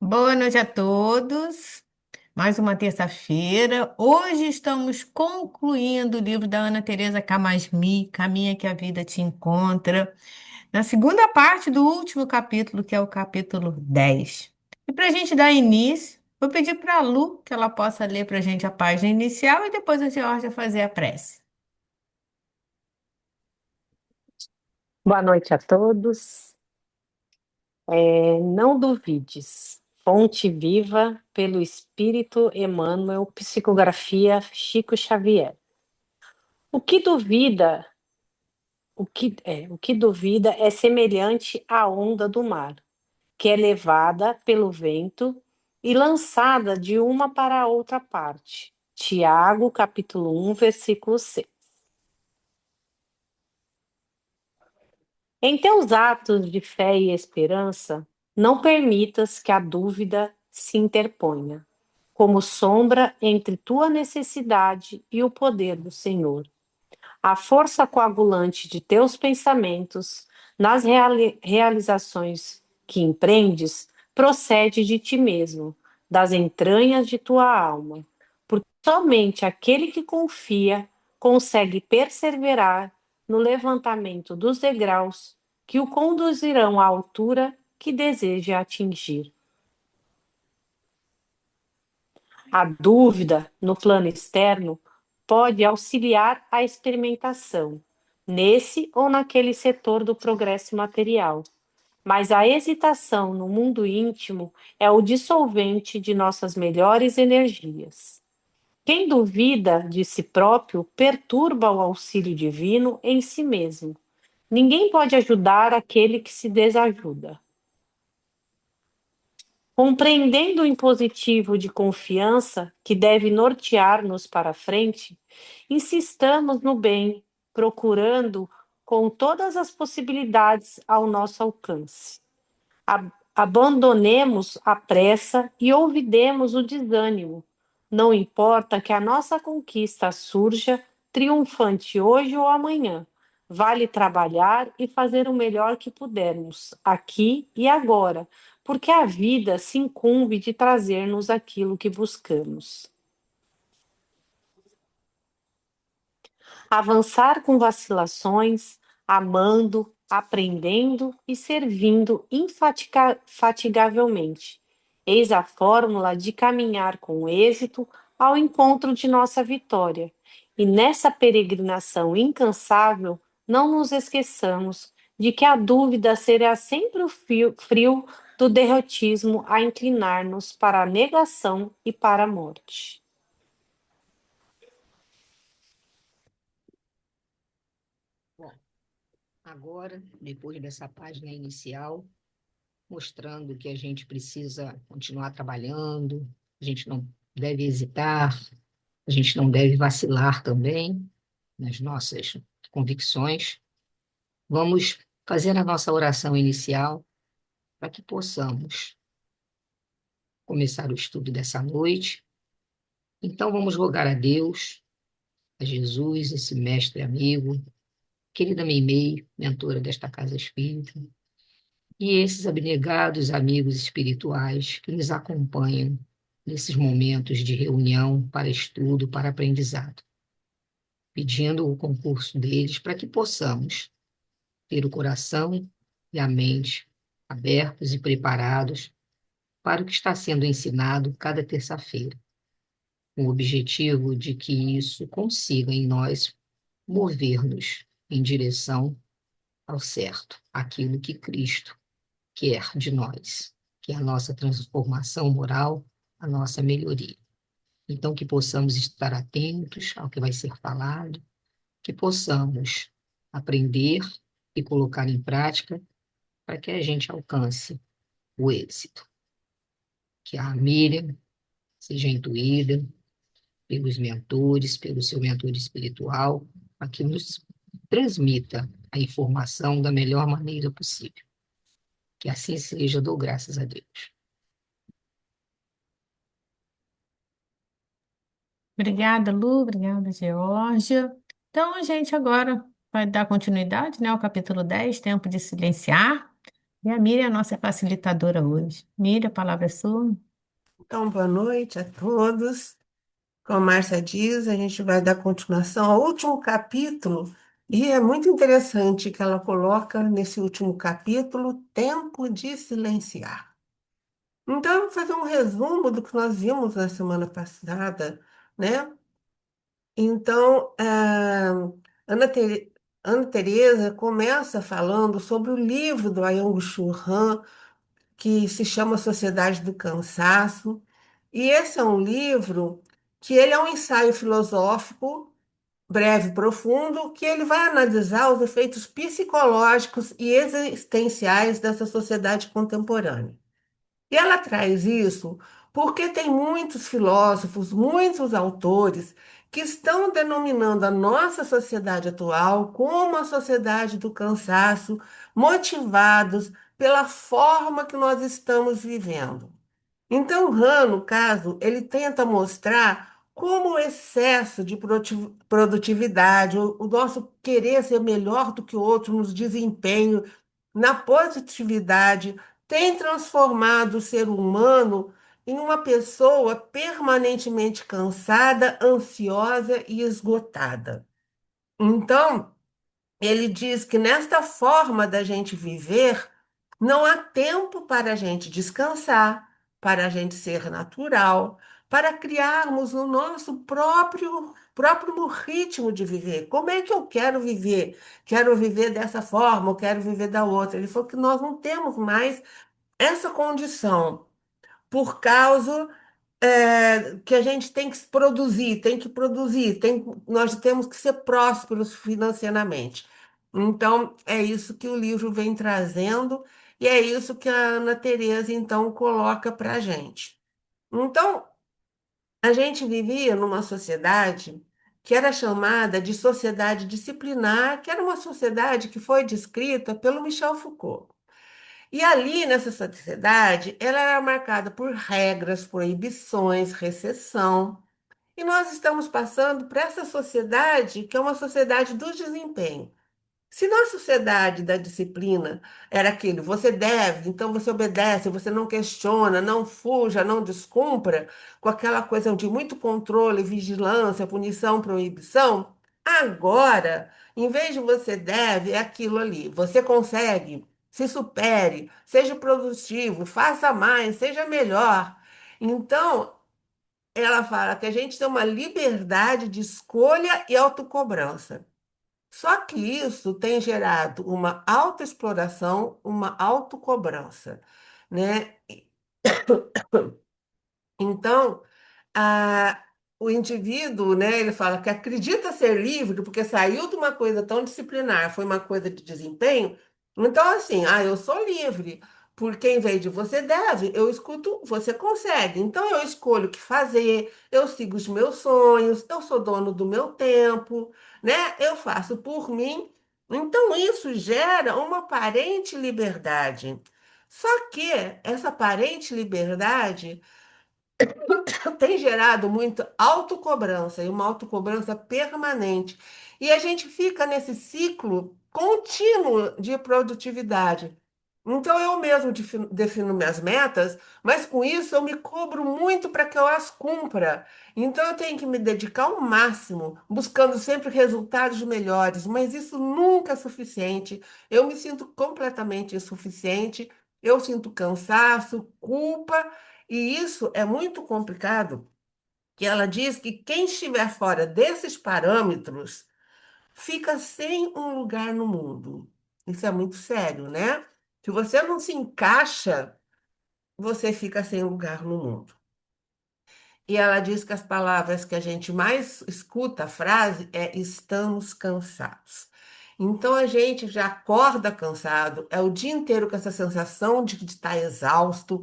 Boa noite a todos. Mais uma terça-feira. Hoje estamos concluindo o livro da Ana Teresa Camasmi, Caminha que a Vida Te Encontra, na segunda parte do último capítulo, que é o capítulo 10. E para a gente dar início, vou pedir para a Lu que ela possa ler para a gente a página inicial e depois a Georgia fazer a prece. Boa noite a todos. Não duvides. Fonte viva pelo Espírito Emmanuel, psicografia Chico Xavier. O que duvida, o que duvida é semelhante à onda do mar, que é levada pelo vento e lançada de uma para a outra parte. Tiago, capítulo 1, versículo 6. Em teus atos de fé e esperança, não permitas que a dúvida se interponha, como sombra entre tua necessidade e o poder do Senhor. A força coagulante de teus pensamentos, nas realizações que empreendes, procede de ti mesmo, das entranhas de tua alma, porque somente aquele que confia consegue perseverar no levantamento dos degraus que o conduzirão à altura que deseja atingir. A dúvida, no plano externo, pode auxiliar a experimentação, nesse ou naquele setor do progresso material, mas a hesitação no mundo íntimo é o dissolvente de nossas melhores energias. Quem duvida de si próprio perturba o auxílio divino em si mesmo. Ninguém pode ajudar aquele que se desajuda. Compreendendo o impositivo de confiança que deve nortear-nos para a frente, insistamos no bem, procurando com todas as possibilidades ao nosso alcance. Abandonemos a pressa e ouvidemos o desânimo. Não importa que a nossa conquista surja triunfante hoje ou amanhã. Vale trabalhar e fazer o melhor que pudermos, aqui e agora, porque a vida se incumbe de trazer-nos aquilo que buscamos. Avançar com vacilações, amando, aprendendo e servindo infatigavelmente. Eis a fórmula de caminhar com êxito ao encontro de nossa vitória. E nessa peregrinação incansável, não nos esqueçamos de que a dúvida será sempre o frio do derrotismo a inclinar-nos para a negação e para a morte. Bom, agora, depois dessa página inicial, mostrando que a gente precisa continuar trabalhando, a gente não deve hesitar, a gente não deve vacilar também nas nossas convicções, vamos fazer a nossa oração inicial para que possamos começar o estudo dessa noite. Então, vamos rogar a Deus, a Jesus, esse mestre amigo, querida Meimei, mentora desta casa espírita, e esses abnegados amigos espirituais que nos acompanham nesses momentos de reunião para estudo, para aprendizado, pedindo o concurso deles para que possamos ter o coração e a mente abertos e preparados para o que está sendo ensinado cada terça-feira, com o objetivo de que isso consiga em nós mover-nos em direção ao certo, aquilo que Cristo quer de nós, que é a nossa transformação moral, a nossa melhoria. Então, que possamos estar atentos ao que vai ser falado, que possamos aprender e colocar em prática para que a gente alcance o êxito. Que a Miriam seja intuída pelos mentores, pelo seu mentor espiritual, para que nos transmita a informação da melhor maneira possível. Que assim seja, dou graças a Deus. Obrigada, Lu. Obrigada, Georgia. Então, a gente agora vai dar continuidade, né, ao capítulo 10, Tempo de Silenciar. E a Miriam é a nossa facilitadora hoje. Miriam, a palavra é sua. Então, boa noite a todos. Como a Márcia diz, a gente vai dar continuação ao último capítulo, e é muito interessante que ela coloca nesse último capítulo tempo de silenciar. Então, eu vou fazer um resumo do que nós vimos na semana passada, né? Então, Ana, Ana Teresa começa falando sobre o livro do Byung-Chul Han, que se chama Sociedade do Cansaço. E esse é um livro que ele é um ensaio filosófico breve e profundo, que ele vai analisar os efeitos psicológicos e existenciais dessa sociedade contemporânea. E ela traz isso porque tem muitos filósofos, muitos autores que estão denominando a nossa sociedade atual como a sociedade do cansaço, motivados pela forma que nós estamos vivendo. Então, Han, no caso, ele tenta mostrar como o excesso de produtividade, o nosso querer ser melhor do que o outro nos desempenho, na positividade, tem transformado o ser humano em uma pessoa permanentemente cansada, ansiosa e esgotada. Então, ele diz que nesta forma da gente viver, não há tempo para a gente descansar, para a gente ser natural, para criarmos o nosso próprio ritmo de viver. Como é que eu quero viver? Quero viver dessa forma, ou quero viver da outra. Ele falou que nós não temos mais essa condição por causa que a gente tem que produzir, nós temos que ser prósperos financeiramente. Então, é isso que o livro vem trazendo e é isso que a Ana Teresa, então, coloca para a gente. Então, a gente vivia numa sociedade que era chamada de sociedade disciplinar, que era uma sociedade que foi descrita pelo Michel Foucault. E ali, nessa sociedade, ela era marcada por regras, proibições, recessão. E nós estamos passando para essa sociedade que é uma sociedade do desempenho. Se na sociedade da disciplina era aquilo, você deve, então você obedece, você não questiona, não fuja, não descumpra, com aquela coisa de muito controle, vigilância, punição, proibição, agora, em vez de você deve, é aquilo ali. Você consegue, se supere, seja produtivo, faça mais, seja melhor. Então, ela fala que a gente tem uma liberdade de escolha e autocobrança. Só que isso tem gerado uma autoexploração, uma autocobrança, né? Então, a- o indivíduo, né, ele fala que acredita ser livre porque saiu de uma coisa tão disciplinar, foi uma coisa de desempenho. Então, assim, eu sou livre, porque em vez de você deve, eu escuto, você consegue. Então, eu escolho o que fazer, eu sigo os meus sonhos, eu sou dono do meu tempo, né? Eu faço por mim. Então, isso gera uma aparente liberdade. Só que essa aparente liberdade tem gerado muita autocobrança e uma autocobrança permanente. E a gente fica nesse ciclo contínuo de produtividade. Então, eu mesmo defino minhas metas, mas com isso eu me cobro muito para que eu as cumpra. Então, eu tenho que me dedicar ao máximo, buscando sempre resultados melhores, mas isso nunca é suficiente. Eu me sinto completamente insuficiente, eu sinto cansaço, culpa. E isso é muito complicado, que ela diz que quem estiver fora desses parâmetros fica sem um lugar no mundo. Isso é muito sério, né? Se você não se encaixa, você fica sem lugar no mundo. E ela diz que as palavras que a gente mais escuta, a frase, é estamos cansados. Então a gente já acorda cansado, é o dia inteiro com essa sensação de estar exausto,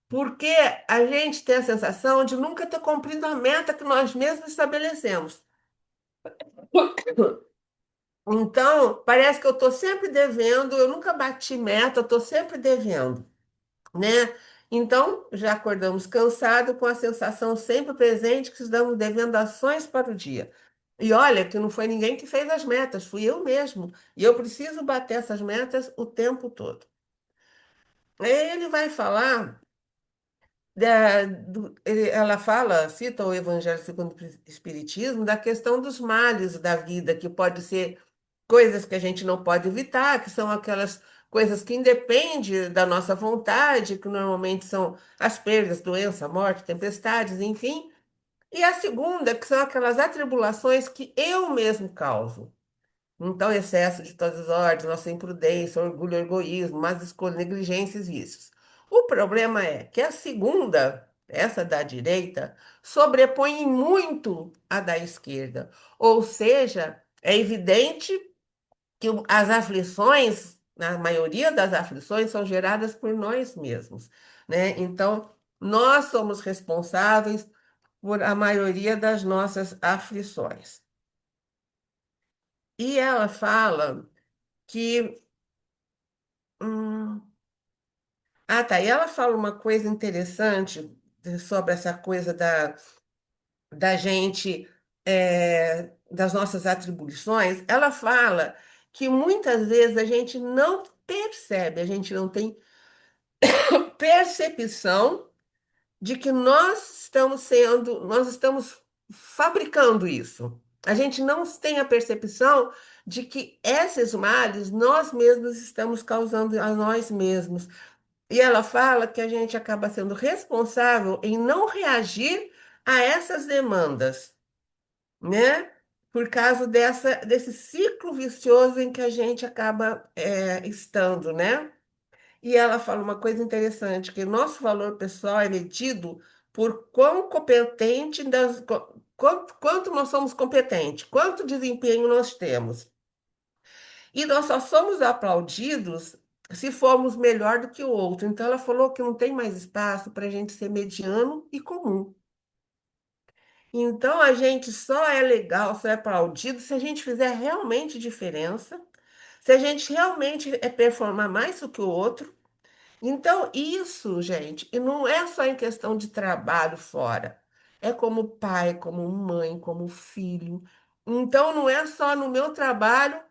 porque a gente tem a sensação de nunca ter cumprido a meta que nós mesmos estabelecemos. Então, parece que eu estou sempre devendo, eu nunca bati meta, eu estou sempre devendo, né? Então, já acordamos cansados, com a sensação sempre presente que estamos devendo ações para o dia. E olha que não foi ninguém que fez as metas, fui eu mesmo. E eu preciso bater essas metas o tempo todo. Ele vai falar, ela fala, cita o Evangelho segundo o Espiritismo, da questão dos males da vida, que pode ser coisas que a gente não pode evitar, que são aquelas coisas que independem da nossa vontade, que normalmente são as perdas, doença, morte, tempestades, enfim. E a segunda, que são aquelas atribulações que eu mesmo causo. Então, excesso de todas as ordens, nossa imprudência, orgulho, egoísmo, más escolhas, negligências, vícios. O problema é que a segunda, essa da direita, sobrepõe muito a da esquerda. Ou seja, é evidente que as aflições, a maioria das aflições, são geradas por nós mesmos, né? Então, nós somos responsáveis por a maioria das nossas aflições. E ela fala que. hum, Ah, tá. E ela fala uma coisa interessante sobre essa coisa da gente, das nossas atribuições. Ela fala que muitas vezes a gente não percebe, a gente não tem percepção de que nós estamos fabricando isso. A gente não tem a percepção de que esses males nós mesmos estamos causando a nós mesmos. E ela fala que a gente acaba sendo responsável em não reagir a essas demandas, né? Por causa desse ciclo vicioso em que a gente acaba estando, né? E ela fala uma coisa interessante, que nosso valor pessoal é medido por quão competente, quanto nós somos competentes, quanto desempenho nós temos. E nós só somos aplaudidos se formos melhor do que o outro. Então, ela falou que não tem mais espaço para a gente ser mediano e comum. Então, a gente só é legal, só é aplaudido se a gente fizer realmente diferença, se a gente realmente performar mais do que o outro. Então, isso, gente, e não é só em questão de trabalho fora. É como pai, como mãe, como filho. Então, não é só no meu trabalho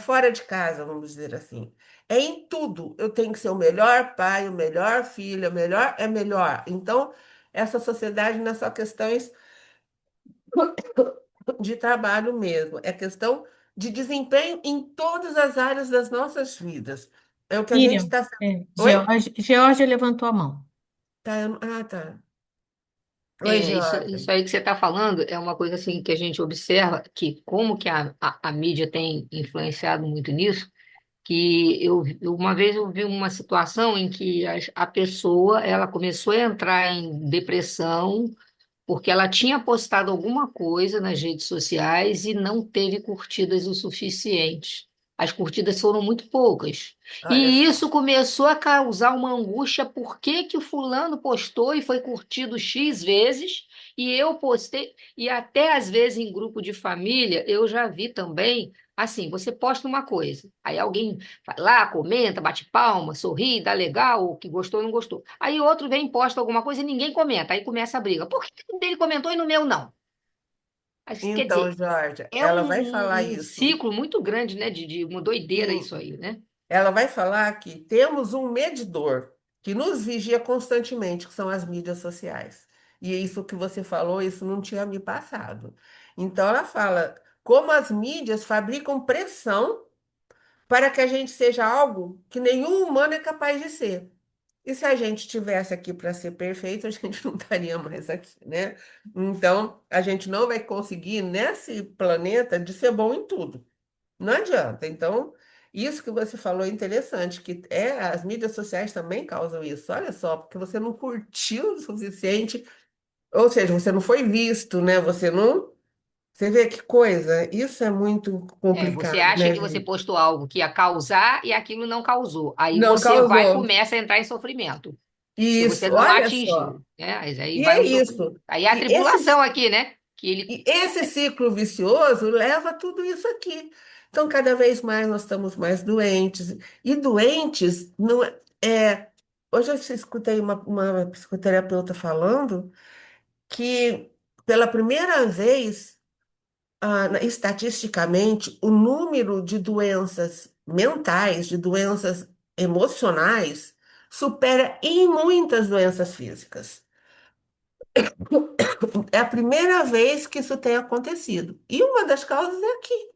fora de casa, vamos dizer assim. É em tudo. Eu tenho que ser o melhor pai, o melhor filho, o melhor é melhor. Então, essa sociedade não é só questões de trabalho mesmo, é questão de desempenho em todas as áreas das nossas vidas. É o que a gente Miriam, está. Oi? Georgia levantou a mão. Tá, ah, tá. Oi, Isso Georgia. aí que você está falando é uma coisa assim que a gente observa que como que a mídia tem influenciado muito nisso, que uma vez eu vi uma situação em que a pessoa ela começou a entrar em depressão porque ela tinha postado alguma coisa nas redes sociais e não teve curtidas o suficiente. As curtidas foram muito poucas. Olha E só. isso começou a causar uma angústia, por que que o fulano postou e foi curtido X vezes, e eu postei, e até às vezes em grupo de família, eu já vi também, assim, você posta uma coisa, aí alguém vai lá, comenta, bate palma, sorri, dá legal, que gostou ou não gostou. Aí outro vem, posta alguma coisa e ninguém comenta. Aí começa a briga. Por que o dele comentou e no meu não? Quer Então, dizer, Georgia, é ela vai falar um isso. ciclo muito grande, né? De uma doideira Sim, isso aí, né? ela vai falar que temos um medidor que nos vigia constantemente, que são as mídias sociais. E isso que você falou, isso não tinha me passado. Então, ela fala como as mídias fabricam pressão para que a gente seja algo que nenhum humano é capaz de ser. E se a gente tivesse aqui para ser perfeito, a gente não estaria mais aqui, né? Então, a gente não vai conseguir nesse planeta de ser bom em tudo. Não adianta. Então, isso que você falou é interessante, que as mídias sociais também causam isso. Olha só, porque você não curtiu o suficiente, ou seja, você não foi visto, né? Você não. Você vê que coisa? Isso é muito É, você complicado, acha né, que você gente? postou algo que ia causar e aquilo não causou. Aí Não você vai e causou. começa a entrar em sofrimento, porque você Isso, não olha só. atingiu, né? Mas aí E vai é um sofrimento. isso. Aí é a E esse tribulação aqui, né? Que ele. E esse ciclo vicioso leva a tudo isso aqui. Então, cada vez mais nós estamos mais doentes. E doentes não é. Hoje eu escutei uma psicoterapeuta falando que, pela primeira vez, estatisticamente, o número de doenças mentais, de doenças emocionais, supera em muitas doenças físicas. É a primeira vez que isso tem acontecido. E uma das causas é aqui,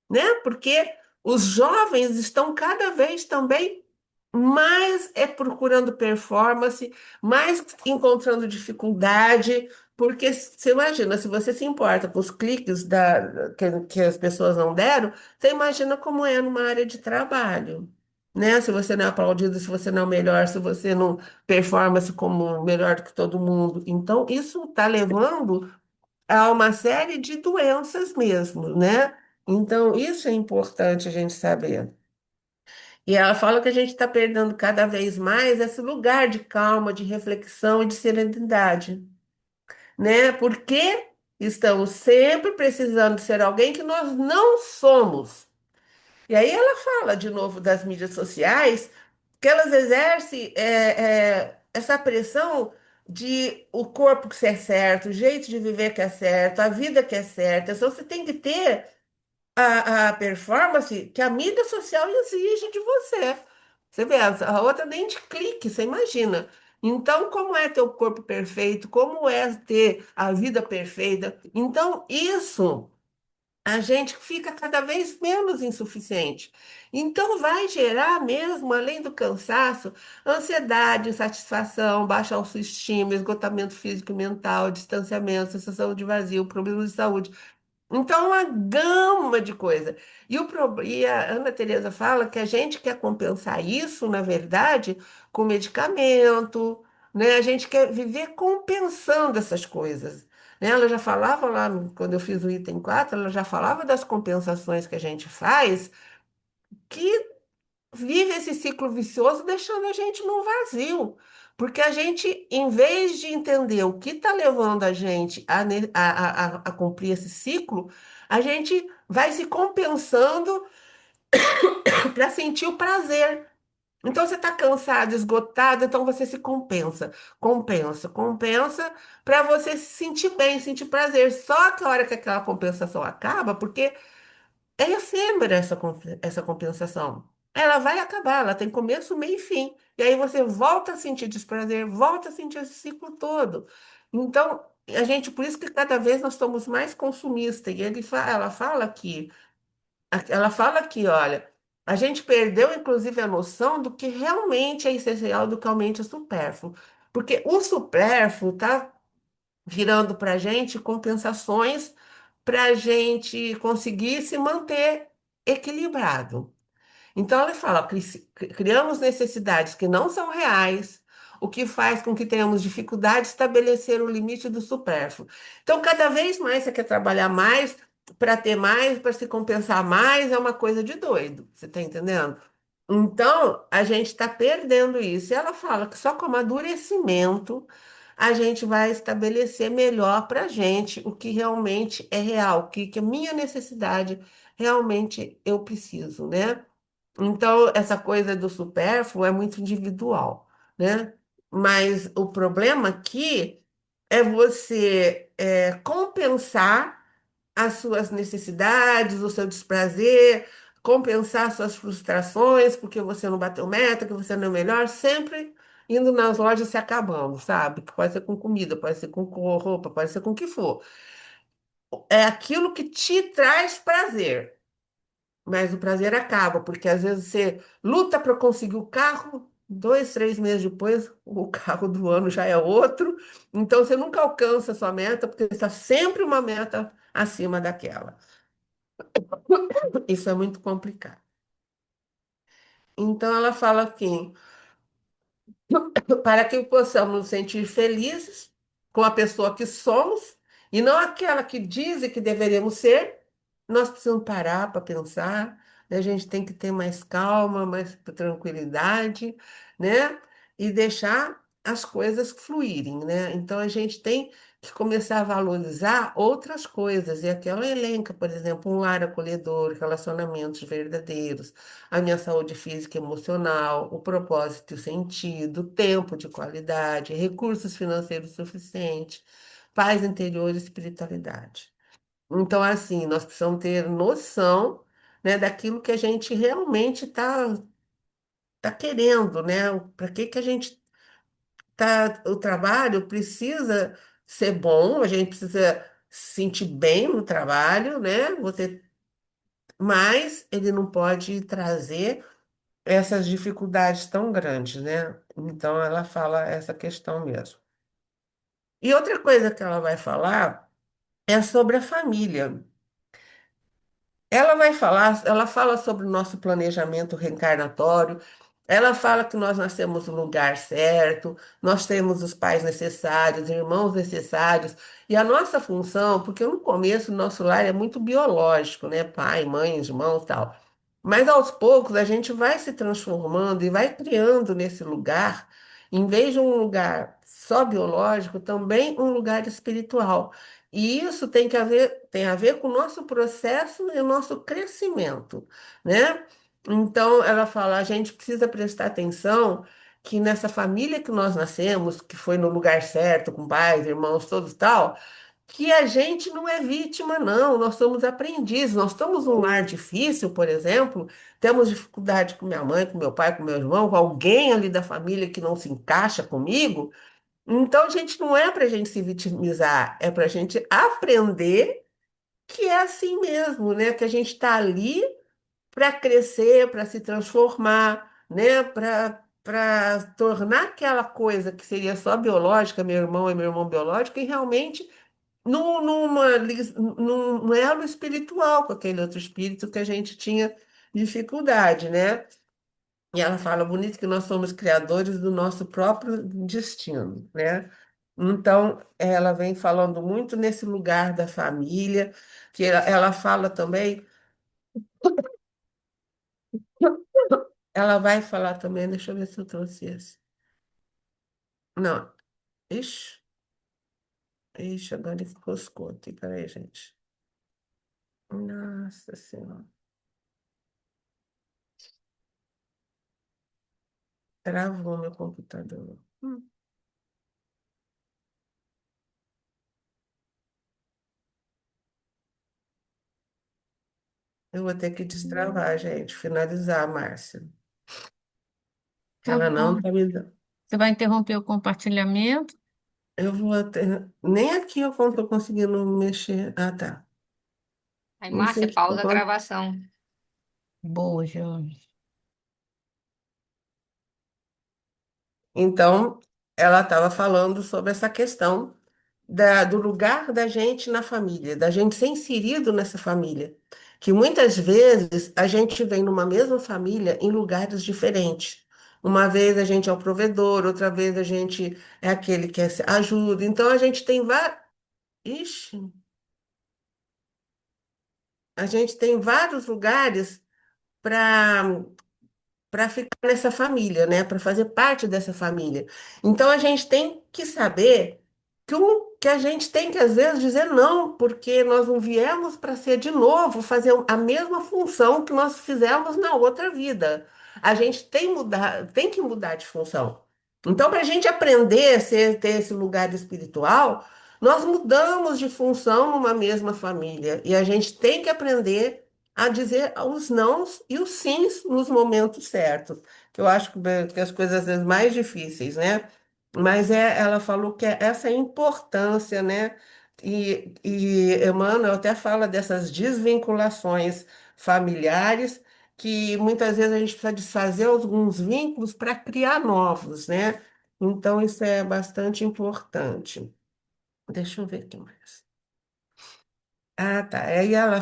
né? Porque os jovens estão cada vez também mais procurando performance, mais encontrando dificuldade, porque você imagina, se você se importa com os cliques que as pessoas não deram, você imagina como é numa área de trabalho. Né? Se você não é aplaudido, se você não é o melhor, se você não performa-se como melhor do que todo mundo. Então, isso está levando a uma série de doenças mesmo, né? Então, isso é importante a gente saber. E ela fala que a gente está perdendo cada vez mais esse lugar de calma, de reflexão e de serenidade, né? Porque estamos sempre precisando ser alguém que nós não somos. E aí ela fala de novo das mídias sociais, que elas exercem essa pressão de o corpo que é certo, o jeito de viver que é certo, a vida que é certa. Então você tem que ter a performance que a mídia social exige de você. Você vê, a outra nem de clique, você imagina. Então, como é ter o corpo perfeito? Como é ter a vida perfeita? Então, isso a gente fica cada vez menos insuficiente. Então, vai gerar mesmo, além do cansaço, ansiedade, insatisfação, baixa autoestima, esgotamento físico e mental, distanciamento, sensação de vazio, problemas de saúde. Então, uma gama de coisa. E a Ana Teresa fala que a gente quer compensar isso, na verdade, com medicamento, né? A gente quer viver compensando essas coisas. Né? Ela já falava lá, quando eu fiz o item 4, ela já falava das compensações que a gente faz, que vive esse ciclo vicioso deixando a gente num vazio. Porque a gente, em vez de entender o que está levando a gente a cumprir esse ciclo, a gente vai se compensando para sentir o prazer. Então você está cansado, esgotado, então você se compensa para você se sentir bem, sentir prazer. Só que a hora que aquela compensação acaba, porque é efêmera essa compensação. Ela vai acabar, ela tem começo, meio e fim. E aí você volta a sentir desprazer, volta a sentir esse ciclo todo. Então, a gente, por isso que cada vez nós estamos mais consumistas. E ela fala aqui, olha, a gente perdeu, inclusive, a noção do que realmente é essencial, do que realmente é supérfluo. Porque o supérfluo está virando para a gente compensações para a gente conseguir se manter equilibrado. Então, ela fala, criamos necessidades que não são reais, o que faz com que tenhamos dificuldade de estabelecer o limite do supérfluo. Então, cada vez mais você quer trabalhar mais, para se compensar mais, é uma coisa de doido, você está entendendo? Então, a gente está perdendo isso. E ela fala que só com amadurecimento a gente vai estabelecer melhor para a gente o que realmente é real, que a minha necessidade realmente eu preciso, né? Então, essa coisa do supérfluo é muito individual, né? Mas o problema aqui é você compensar as suas necessidades, o seu desprazer, compensar suas frustrações, porque você não bateu meta, que você não é o melhor, sempre indo nas lojas se acabando, sabe? Que pode ser com comida, pode ser com roupa, pode ser com o que for. É aquilo que te traz prazer. Mas o prazer acaba, porque às vezes você luta para conseguir o carro, 2, 3 meses depois, o carro do ano já é outro. Então você nunca alcança a sua meta, porque está sempre uma meta acima daquela. Isso é muito complicado. Então ela fala assim: para que possamos nos sentir felizes com a pessoa que somos e não aquela que dizem que deveríamos ser, nós precisamos parar para pensar, né? A gente tem que ter mais calma, mais tranquilidade, né? E deixar as coisas fluírem, né? Então a gente tem que começar a valorizar outras coisas. E aqui ela elenca, por exemplo, um lar acolhedor, relacionamentos verdadeiros, a minha saúde física e emocional, o propósito e o sentido, tempo de qualidade, recursos financeiros suficientes, paz interior e espiritualidade. Então, assim, nós precisamos ter noção, né, daquilo que a gente realmente está tá querendo, né? Para que que a gente tá, o trabalho precisa ser bom, a gente precisa se sentir bem no trabalho, né? Mas ele não pode trazer essas dificuldades tão grandes, né? Então ela fala essa questão mesmo. E outra coisa que ela vai falar é sobre a família. Ela fala sobre o nosso planejamento reencarnatório. Ela fala que nós nascemos no lugar certo, nós temos os pais necessários, irmãos necessários, e a nossa função, porque no começo o nosso lar é muito biológico, né? Pai, mãe, irmãos, tal. Mas aos poucos a gente vai se transformando e vai criando nesse lugar, em vez de um lugar só biológico, também um lugar espiritual. E isso tem a ver com o nosso processo e o nosso crescimento, né? Então, ela fala, a gente precisa prestar atenção que nessa família que nós nascemos, que foi no lugar certo, com pais, irmãos, todos tal, que a gente não é vítima, não, nós somos aprendizes. Nós estamos num lar difícil, por exemplo, temos dificuldade com minha mãe, com meu pai, com meu irmão, com alguém ali da família que não se encaixa comigo. Então, gente, não é para a gente se vitimizar, é para a gente aprender que é assim mesmo, né? Que a gente está ali para crescer, para se transformar, né? Para tornar aquela coisa que seria só biológica, meu irmão e meu irmão biológico, e realmente num elo espiritual com aquele outro espírito que a gente tinha dificuldade, né? E ela fala bonito que nós somos criadores do nosso próprio destino, né? Então, ela vem falando muito nesse lugar da família, que ela fala também, ela vai falar também, deixa eu ver se eu trouxe esse. Não, ixi, ixi, agora ele enroscou aqui, peraí, gente. Nossa Senhora, travou meu computador. Eu vou ter que destravar, gente, finalizar, Márcia. Tá Ela não bom. está me dando. Você vai interromper o compartilhamento? Eu vou até. Nem aqui eu estou conseguindo mexer. Ah, tá. Aí, Não sei Márcia, o que pausa a acontece. gravação. Boa, Jorge. Então, ela estava falando sobre essa questão do lugar da gente na família, da gente ser inserido nessa família. Que muitas vezes a gente vem numa mesma família em lugares diferentes. Uma vez a gente é o provedor, outra vez a gente é aquele que ajuda. Então a gente tem vários. Ixi, a gente tem vários lugares para ficar nessa família, né? Para fazer parte dessa família. Então a gente tem que saber que a gente tem que às vezes dizer não, porque nós não viemos para ser de novo fazer a mesma função que nós fizemos na outra vida. A gente tem que mudar de função. Então, para a gente aprender ter esse lugar espiritual, nós mudamos de função numa mesma família e a gente tem que aprender a dizer os nãos e os sims nos momentos certos, que eu acho que as coisas às vezes mais difíceis, né? Mas ela falou que essa é a importância, né? E Emmanuel até fala dessas desvinculações familiares, que muitas vezes a gente precisa desfazer alguns vínculos para criar novos, né? Então, isso é bastante importante. Deixa eu ver aqui mais. Ah, tá. Aí ela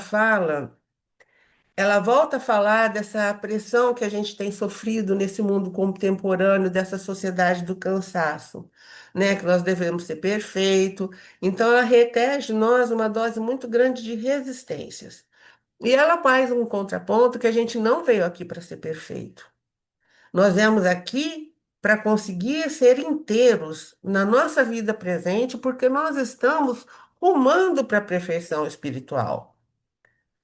volta a falar dessa pressão que a gente tem sofrido nesse mundo contemporâneo, dessa sociedade do cansaço, né? Que nós devemos ser perfeito. Então, ela requer de nós uma dose muito grande de resistências. E ela faz um contraponto que a gente não veio aqui para ser perfeito. Nós viemos aqui para conseguir ser inteiros na nossa vida presente, porque nós estamos rumando para a perfeição espiritual.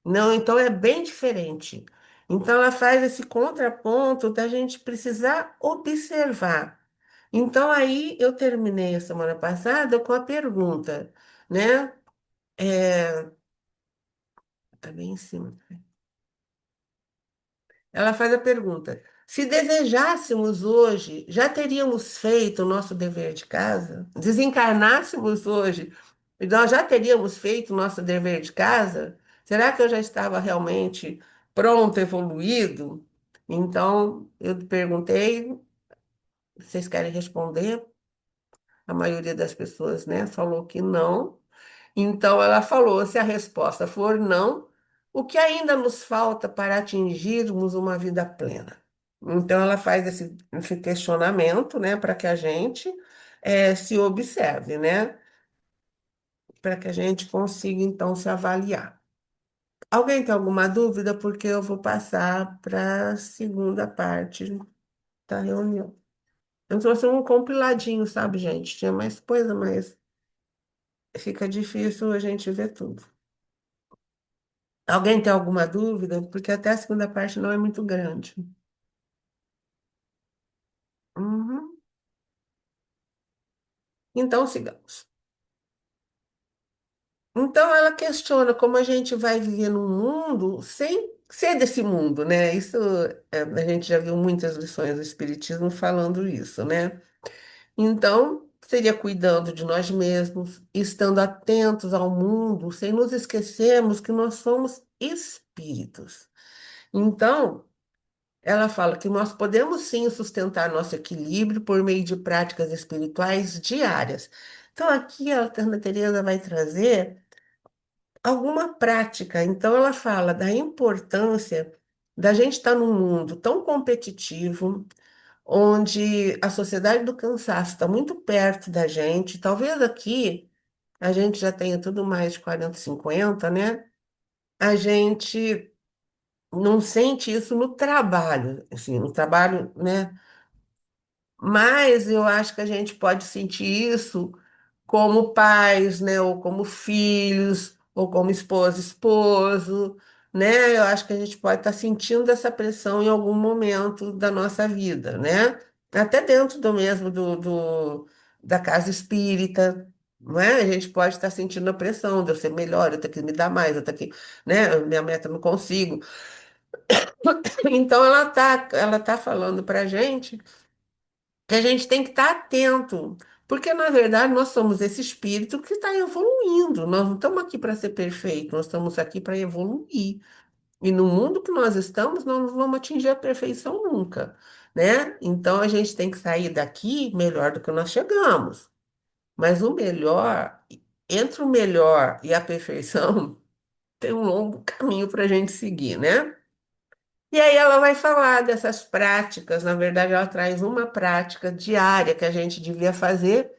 Não, então é bem diferente. Então ela faz esse contraponto da gente precisar observar. Então aí eu terminei a semana passada com a pergunta, né? Tá bem em cima. Ela faz a pergunta: Se desejássemos hoje, já teríamos feito o nosso dever de casa? Desencarnássemos hoje, nós já teríamos feito o nosso dever de casa? Será que eu já estava realmente pronto, evoluído? Então, eu perguntei, vocês querem responder? A maioria das pessoas, né, falou que não. Então, ela falou: se a resposta for não, o que ainda nos falta para atingirmos uma vida plena? Então, ela faz esse questionamento, né, para que a gente se observe, né, para que a gente consiga, então, se avaliar. Alguém tem alguma dúvida? Porque eu vou passar para a segunda parte da reunião. Eu trouxe um compiladinho, sabe, gente? Tinha mais coisa, mas fica difícil a gente ver tudo. Alguém tem alguma dúvida? Porque até a segunda parte não é muito grande. Uhum. Então, sigamos. Então, ela questiona como a gente vai viver num mundo sem ser desse mundo, né? Isso, a gente já viu muitas lições do Espiritismo falando isso, né? Então, seria cuidando de nós mesmos, estando atentos ao mundo, sem nos esquecermos que nós somos espíritos. Então, ela fala que nós podemos sim sustentar nosso equilíbrio por meio de práticas espirituais diárias. Então, aqui a Alterna Teresa vai trazer alguma prática. Então, ela fala da importância da gente estar num mundo tão competitivo, onde a sociedade do cansaço está muito perto da gente. Talvez aqui a gente já tenha tudo mais de 40, 50, né? A gente não sente isso no trabalho, assim, no trabalho, né? Mas eu acho que a gente pode sentir isso como pais, né? Ou como filhos, ou como esposa, esposo, né? Eu acho que a gente pode estar sentindo essa pressão em algum momento da nossa vida, né? Até dentro do mesmo da casa espírita, não é? A gente pode estar sentindo a pressão de eu ser melhor, eu tenho que me dar mais, eu tenho que, né? Minha meta eu não consigo. Então ela tá falando para a gente que a gente tem que estar atento, porque na verdade nós somos esse espírito que está evoluindo. Nós não estamos aqui para ser perfeito, nós estamos aqui para evoluir. E no mundo que nós estamos, nós não vamos atingir a perfeição nunca, né? Então a gente tem que sair daqui melhor do que nós chegamos. Mas o melhor, entre o melhor e a perfeição, tem um longo caminho para a gente seguir, né? E aí ela vai falar dessas práticas, na verdade ela traz uma prática diária que a gente devia fazer,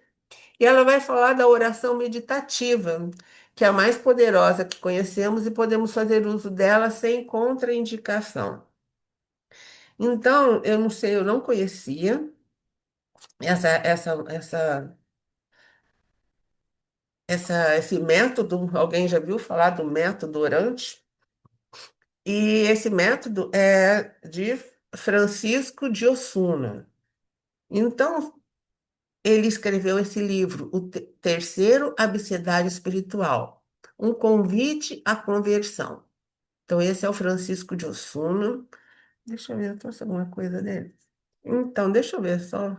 e ela vai falar da oração meditativa, que é a mais poderosa que conhecemos e podemos fazer uso dela sem contraindicação. Então, eu não sei, eu não conhecia esse método, alguém já viu falar do método orante? E esse método é de Francisco de Osuna. Então, ele escreveu esse livro, O Terceiro Abecedário Espiritual, um convite à conversão. Então, esse é o Francisco de Osuna. Deixa eu ver, eu trouxe alguma coisa dele. Então, deixa eu ver só.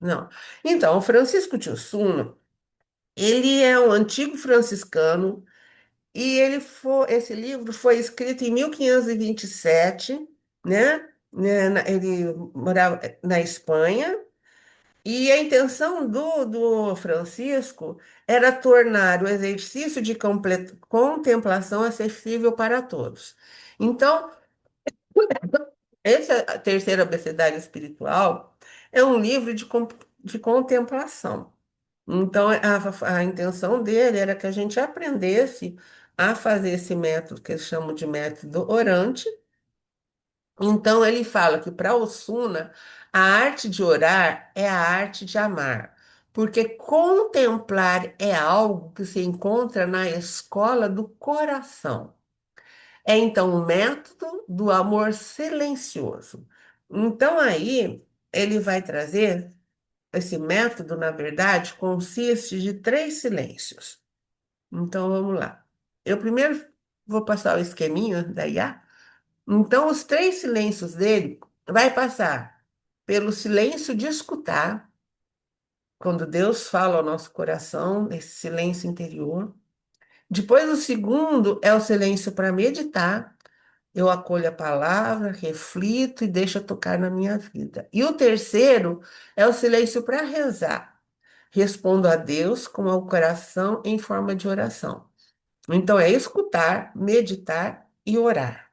Não. Então, o Francisco de Osuna, ele é um antigo franciscano e esse livro foi escrito em 1527, né? Ele morava na Espanha. E a intenção do Francisco era tornar o exercício de contemplação acessível para todos. Então, esse terceiro abecedário espiritual é um livro de contemplação. Então, a intenção dele era que a gente aprendesse a fazer esse método que eles chamam de método orante. Então, ele fala que para Osuna, a arte de orar é a arte de amar, porque contemplar é algo que se encontra na escola do coração. É então o método do amor silencioso. Então, aí, ele vai trazer esse método, na verdade, consiste de 3 silêncios. Então, vamos lá. Eu primeiro vou passar o esqueminha da IA. Então, os 3 silêncios dele. vai passar pelo silêncio de escutar, quando Deus fala ao nosso coração, esse silêncio interior. Depois, o segundo é o silêncio para meditar. Eu acolho a palavra, reflito e deixo tocar na minha vida. E o terceiro é o silêncio para rezar. Respondo a Deus com o coração em forma de oração. Então, é escutar, meditar e orar.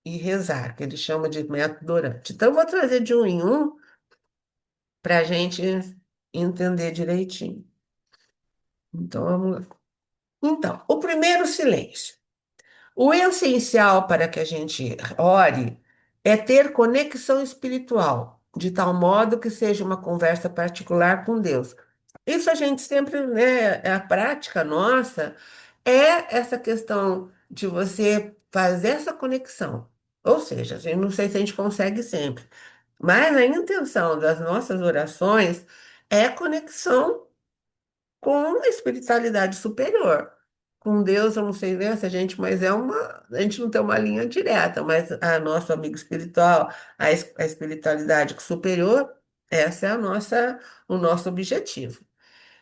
E rezar, que ele chama de método orante. Então, eu vou trazer de um em um para a gente entender direitinho. Então, vamos lá. Então, o primeiro silêncio. O essencial para que a gente ore é ter conexão espiritual, de tal modo que seja uma conversa particular com Deus. Isso a gente sempre, né, é a prática nossa, é essa questão de você fazer essa conexão. Ou seja, eu não sei se a gente consegue sempre, mas a intenção das nossas orações é conexão com a espiritualidade superior. Com Deus, eu não sei ver se a gente, mas a gente não tem uma linha direta, mas a nosso amigo espiritual, a espiritualidade superior, essa é o nosso objetivo.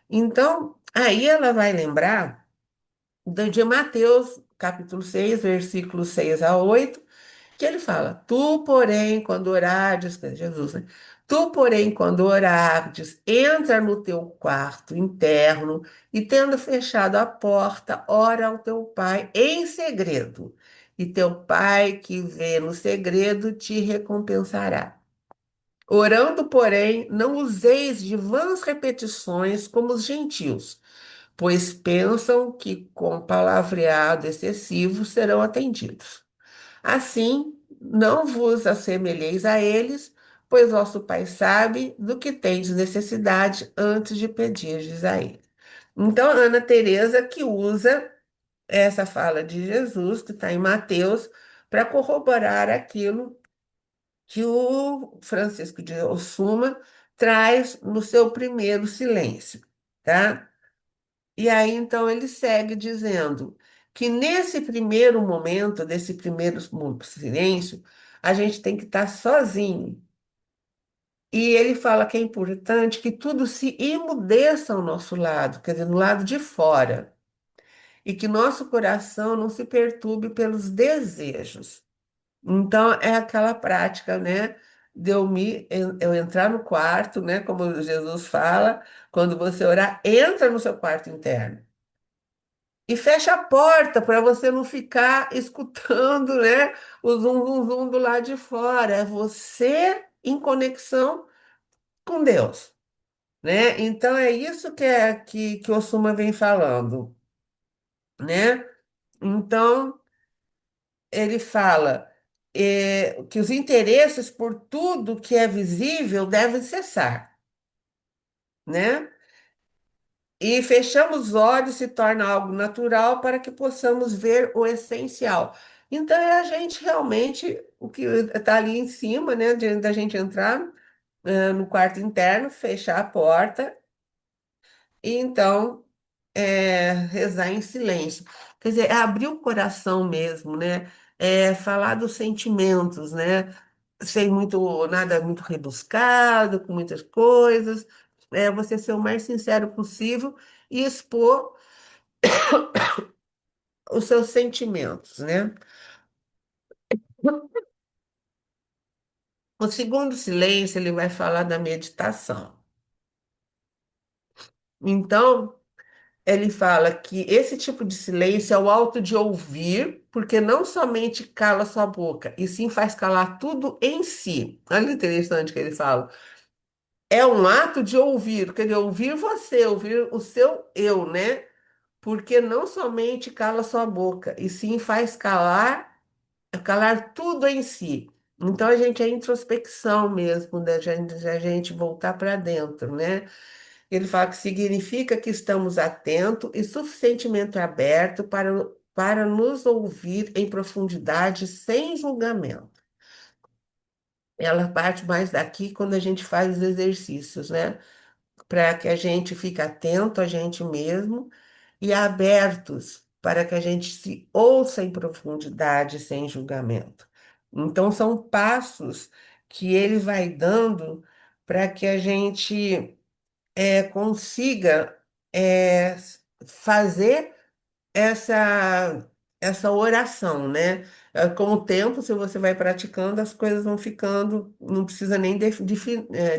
Então, aí ela vai lembrar de Mateus, capítulo 6 versículos 6 a 8, que ele fala: Tu, porém, quando orares, que é Jesus, né? Tu, porém, quando orares, entra no teu quarto interno e, tendo fechado a porta, ora ao teu pai em segredo. E teu pai que vê no segredo te recompensará. Orando, porém, não useis de vãs repetições como os gentios, pois pensam que com palavreado excessivo serão atendidos. Assim, não vos assemelheis a eles, pois vosso Pai sabe do que tendes necessidade antes de pedirdes a ele. Então, Ana Teresa que usa essa fala de Jesus, que está em Mateus, para corroborar aquilo que o Francisco de Ossuma traz no seu primeiro silêncio, tá? E aí, então, ele segue dizendo que nesse primeiro momento, desse primeiro silêncio, a gente tem que estar sozinho. E ele fala que é importante que tudo se emudeça ao nosso lado, quer dizer, no lado de fora, e que nosso coração não se perturbe pelos desejos. Então, é aquela prática, né? Eu entrar no quarto, né? Como Jesus fala, quando você orar, entra no seu quarto interno. E fecha a porta para você não ficar escutando, né, o zum, zum, zum do lado de fora. É você em conexão com Deus, né? Então é isso que Osuma vem falando, né? Então ele fala que os interesses por tudo que é visível devem cessar, né? E fechamos os olhos se torna algo natural para que possamos ver o essencial. Então, é a gente realmente, o que está ali em cima, né, da gente entrar no quarto interno, fechar a porta e então rezar em silêncio. Quer dizer, é abrir o coração mesmo, né? É falar dos sentimentos, né? Sem muito, nada muito rebuscado, com muitas coisas. É você ser o mais sincero possível e expor os seus sentimentos, né? O segundo silêncio, ele vai falar da meditação. Então, ele fala que esse tipo de silêncio é o ato de ouvir, porque não somente cala sua boca, e sim faz calar tudo em si. Olha que interessante que ele fala. É um ato de ouvir, quer dizer, ouvir você, ouvir o seu eu, né? Porque não somente cala sua boca, e sim faz calar tudo em si. Então a gente é introspecção mesmo, da gente voltar para dentro, né? Ele fala que significa que estamos atentos e suficientemente abertos para nos ouvir em profundidade, sem julgamento. Ela parte mais daqui quando a gente faz os exercícios, né? Para que a gente fique atento a gente mesmo e abertos para que a gente se ouça em profundidade, sem julgamento. Então, são passos que ele vai dando para que a gente consiga é, fazer essa, essa oração, né? Com o tempo, se você vai praticando, as coisas vão ficando, não precisa nem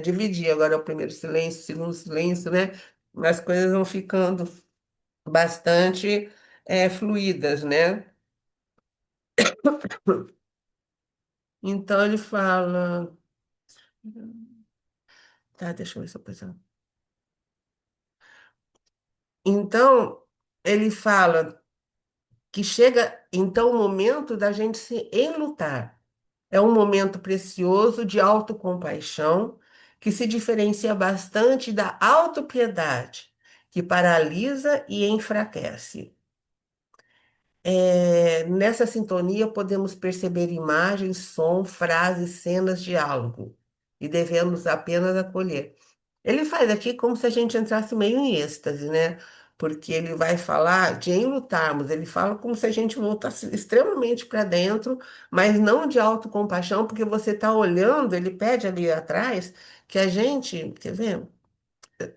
dividir. Agora é o primeiro silêncio, o segundo silêncio, né? As coisas vão ficando bastante fluídas, né? Então ele fala. Tá, deixa eu ver se eu pensar. Então, ele fala que chega então o momento da gente se enlutar. É um momento precioso de autocompaixão que se diferencia bastante da autopiedade, que paralisa e enfraquece. Nessa sintonia podemos perceber imagens, som, frases, cenas, diálogo, e devemos apenas acolher. Ele faz aqui como se a gente entrasse meio em êxtase, né? Porque ele vai falar de enlutarmos, ele fala como se a gente voltasse extremamente para dentro, mas não de autocompaixão, porque você está olhando, ele pede ali atrás que a gente, quer ver?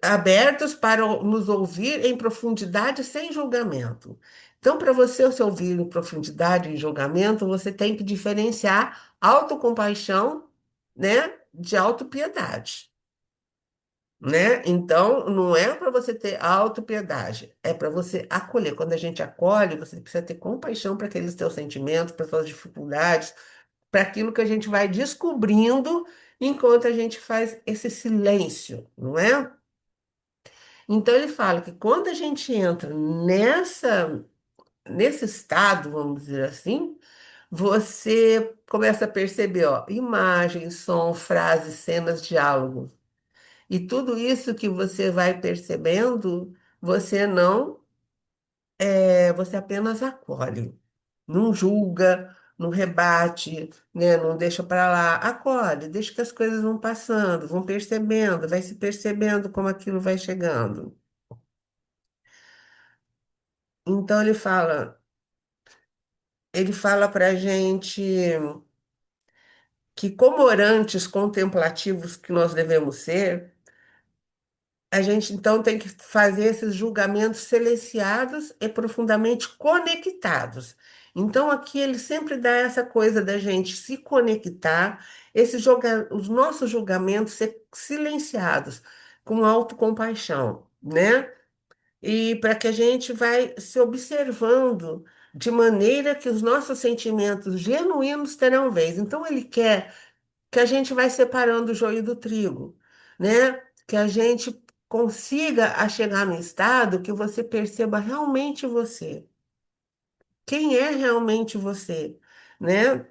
Abertos para nos ouvir em profundidade sem julgamento. Então, para você se ouvir em profundidade e julgamento, você tem que diferenciar autocompaixão, né, de autopiedade, né? Então, não é para você ter autopiedade, é para você acolher. Quando a gente acolhe, você precisa ter compaixão para aqueles teus sentimentos, para suas dificuldades, para aquilo que a gente vai descobrindo enquanto a gente faz esse silêncio, não é? Então ele fala que quando a gente entra nesse estado, vamos dizer assim, você começa a perceber, ó, imagens, som, frases, cenas, diálogo. E tudo isso que você vai percebendo, você não, você apenas acolhe, não julga, não rebate, né, não deixa para lá, acolhe, deixa que as coisas vão passando, vão percebendo, vai se percebendo como aquilo vai chegando. Então ele fala para a gente que, como orantes contemplativos que nós devemos ser, a gente então tem que fazer esses julgamentos silenciados e profundamente conectados. Então, aqui ele sempre dá essa coisa da gente se conectar, os nossos julgamentos ser silenciados, com autocompaixão, né? E para que a gente vai se observando de maneira que os nossos sentimentos genuínos terão vez. Então ele quer que a gente vai separando o joio do trigo, né? Que a gente consiga a chegar no estado que você perceba realmente você. Quem é realmente você, né?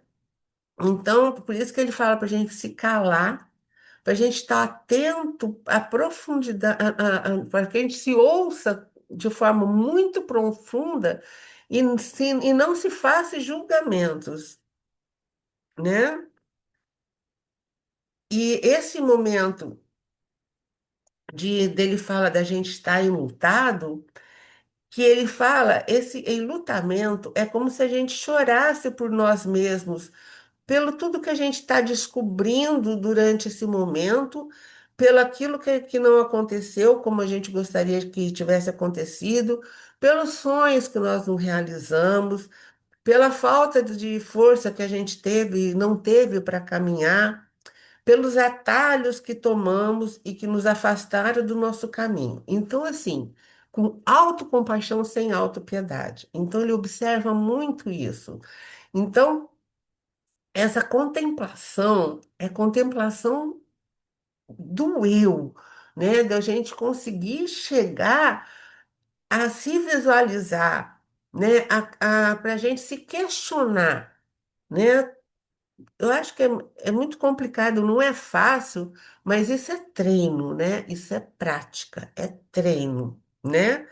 Então, por isso que ele fala para a gente se calar, para a gente estar atento à profundidade, para que a gente se ouça de forma muito profunda e não se faça julgamentos, né? E esse momento dele fala da gente estar enlutado, que ele fala, esse enlutamento é como se a gente chorasse por nós mesmos, pelo tudo que a gente está descobrindo durante esse momento, pelo aquilo que não aconteceu como a gente gostaria que tivesse acontecido, pelos sonhos que nós não realizamos, pela falta de força que a gente teve e não teve para caminhar, pelos atalhos que tomamos e que nos afastaram do nosso caminho. Então, assim, com autocompaixão sem autopiedade. Então, ele observa muito isso. Então, essa contemplação é contemplação do eu, né? Da gente conseguir chegar a se visualizar, né? Para a gente se questionar, né? Eu acho que é muito complicado, não é fácil, mas isso é treino, né? Isso é prática, é treino, né?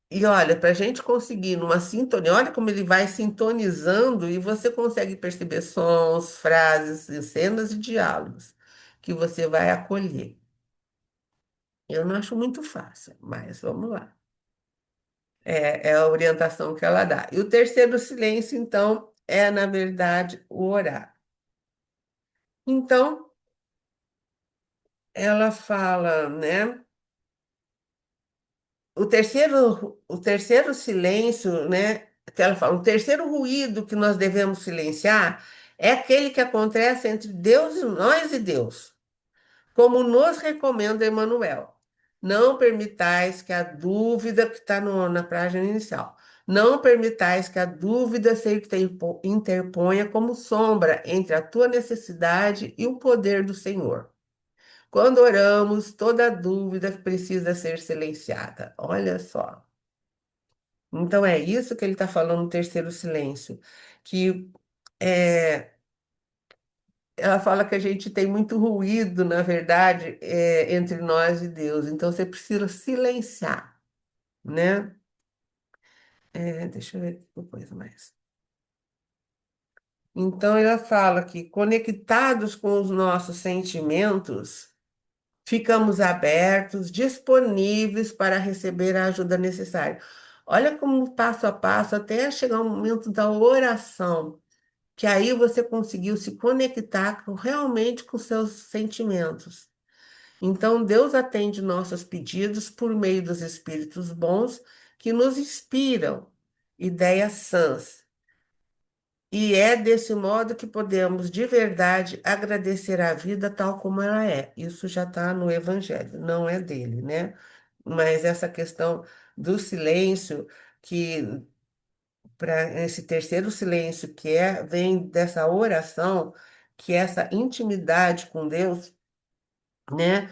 E olha, para a gente conseguir numa sintonia, olha como ele vai sintonizando e você consegue perceber sons, frases, cenas e diálogos que você vai acolher. Eu não acho muito fácil, mas vamos lá. É a orientação que ela dá. E o terceiro silêncio, então, é, na verdade, o orar. Então, ela fala, né? O terceiro silêncio, né? Que ela fala, o terceiro ruído que nós devemos silenciar é aquele que acontece entre Deus e nós e Deus, como nos recomenda Emmanuel. Não permitais que a dúvida, que está na página inicial, não permitais que a dúvida se interponha como sombra entre a tua necessidade e o poder do Senhor. Quando oramos, toda dúvida precisa ser silenciada. Olha só. Então é isso que ele está falando no terceiro silêncio, que é, ela fala que a gente tem muito ruído, na verdade, entre nós e Deus. Então você precisa silenciar, né? Deixa eu ver aqui uma coisa mais. Então ela fala que conectados com os nossos sentimentos, ficamos abertos, disponíveis para receber a ajuda necessária. Olha como passo a passo, até chegar o momento da oração, que aí você conseguiu se conectar realmente com seus sentimentos. Então, Deus atende nossos pedidos por meio dos espíritos bons que nos inspiram ideias sãs. E é desse modo que podemos de verdade agradecer a vida tal como ela é. Isso já está no Evangelho, não é dele, né? Mas essa questão do silêncio, que para esse terceiro silêncio, vem dessa oração, que é essa intimidade com Deus, né?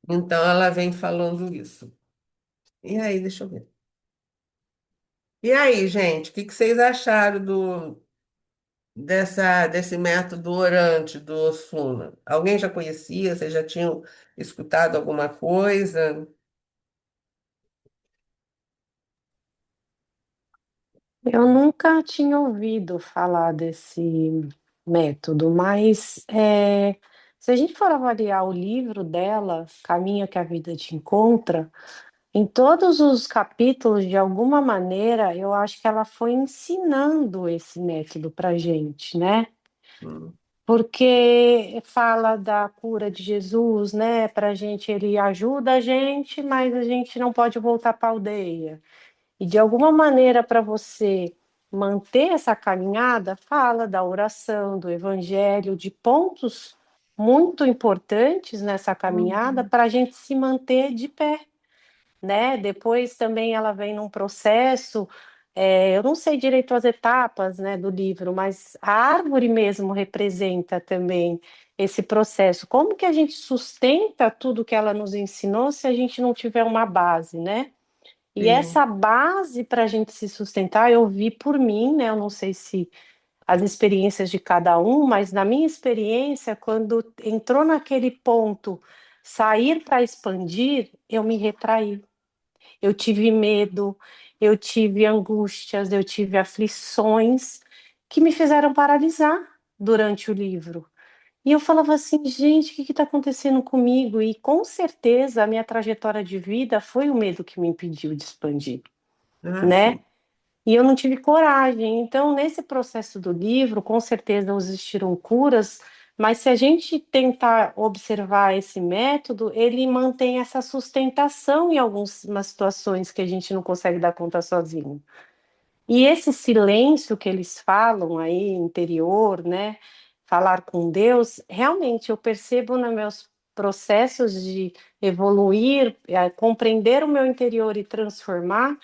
Então ela vem falando isso. E aí, deixa eu ver. E aí, gente, o que que vocês acharam desse método orante do Osuna? Alguém já conhecia? Vocês já tinham escutado alguma coisa? Eu nunca tinha ouvido falar desse método, mas se a gente for avaliar o livro dela, Caminho que a Vida Te Encontra, em todos os capítulos, de alguma maneira, eu acho que ela foi ensinando esse método para gente, né? Hum, Porque fala da cura de Jesus, né? Para a gente, ele ajuda a gente, mas a gente não pode voltar para a aldeia. E de alguma maneira, para você manter essa caminhada, fala da oração, do evangelho, de pontos muito importantes nessa caminhada uhum, para a gente se manter de pé, né? Depois também ela vem num processo, eu não sei direito as etapas, né, do livro, mas a árvore mesmo representa também esse processo. Como que a gente sustenta tudo que ela nos ensinou se a gente não tiver uma base, né? E sim. essa base para a gente se sustentar, eu vi por mim, né? Eu não sei se as experiências de cada um, mas na minha experiência, quando entrou naquele ponto, sair para expandir, eu me retraí. Eu tive medo, eu tive angústias, eu tive aflições que me fizeram paralisar durante o livro. E eu falava assim, gente, o que está acontecendo comigo? E com certeza a minha trajetória de vida foi o medo que me impediu de expandir, Ah, né? sim. E eu não tive coragem. Então, nesse processo do livro, com certeza existiram curas, mas se a gente tentar observar esse método, ele mantém essa sustentação em algumas situações que a gente não consegue dar conta sozinho. E esse silêncio que eles falam aí, interior, né? Falar com Deus, realmente eu percebo nos meus processos de evoluir, compreender o meu interior e transformar,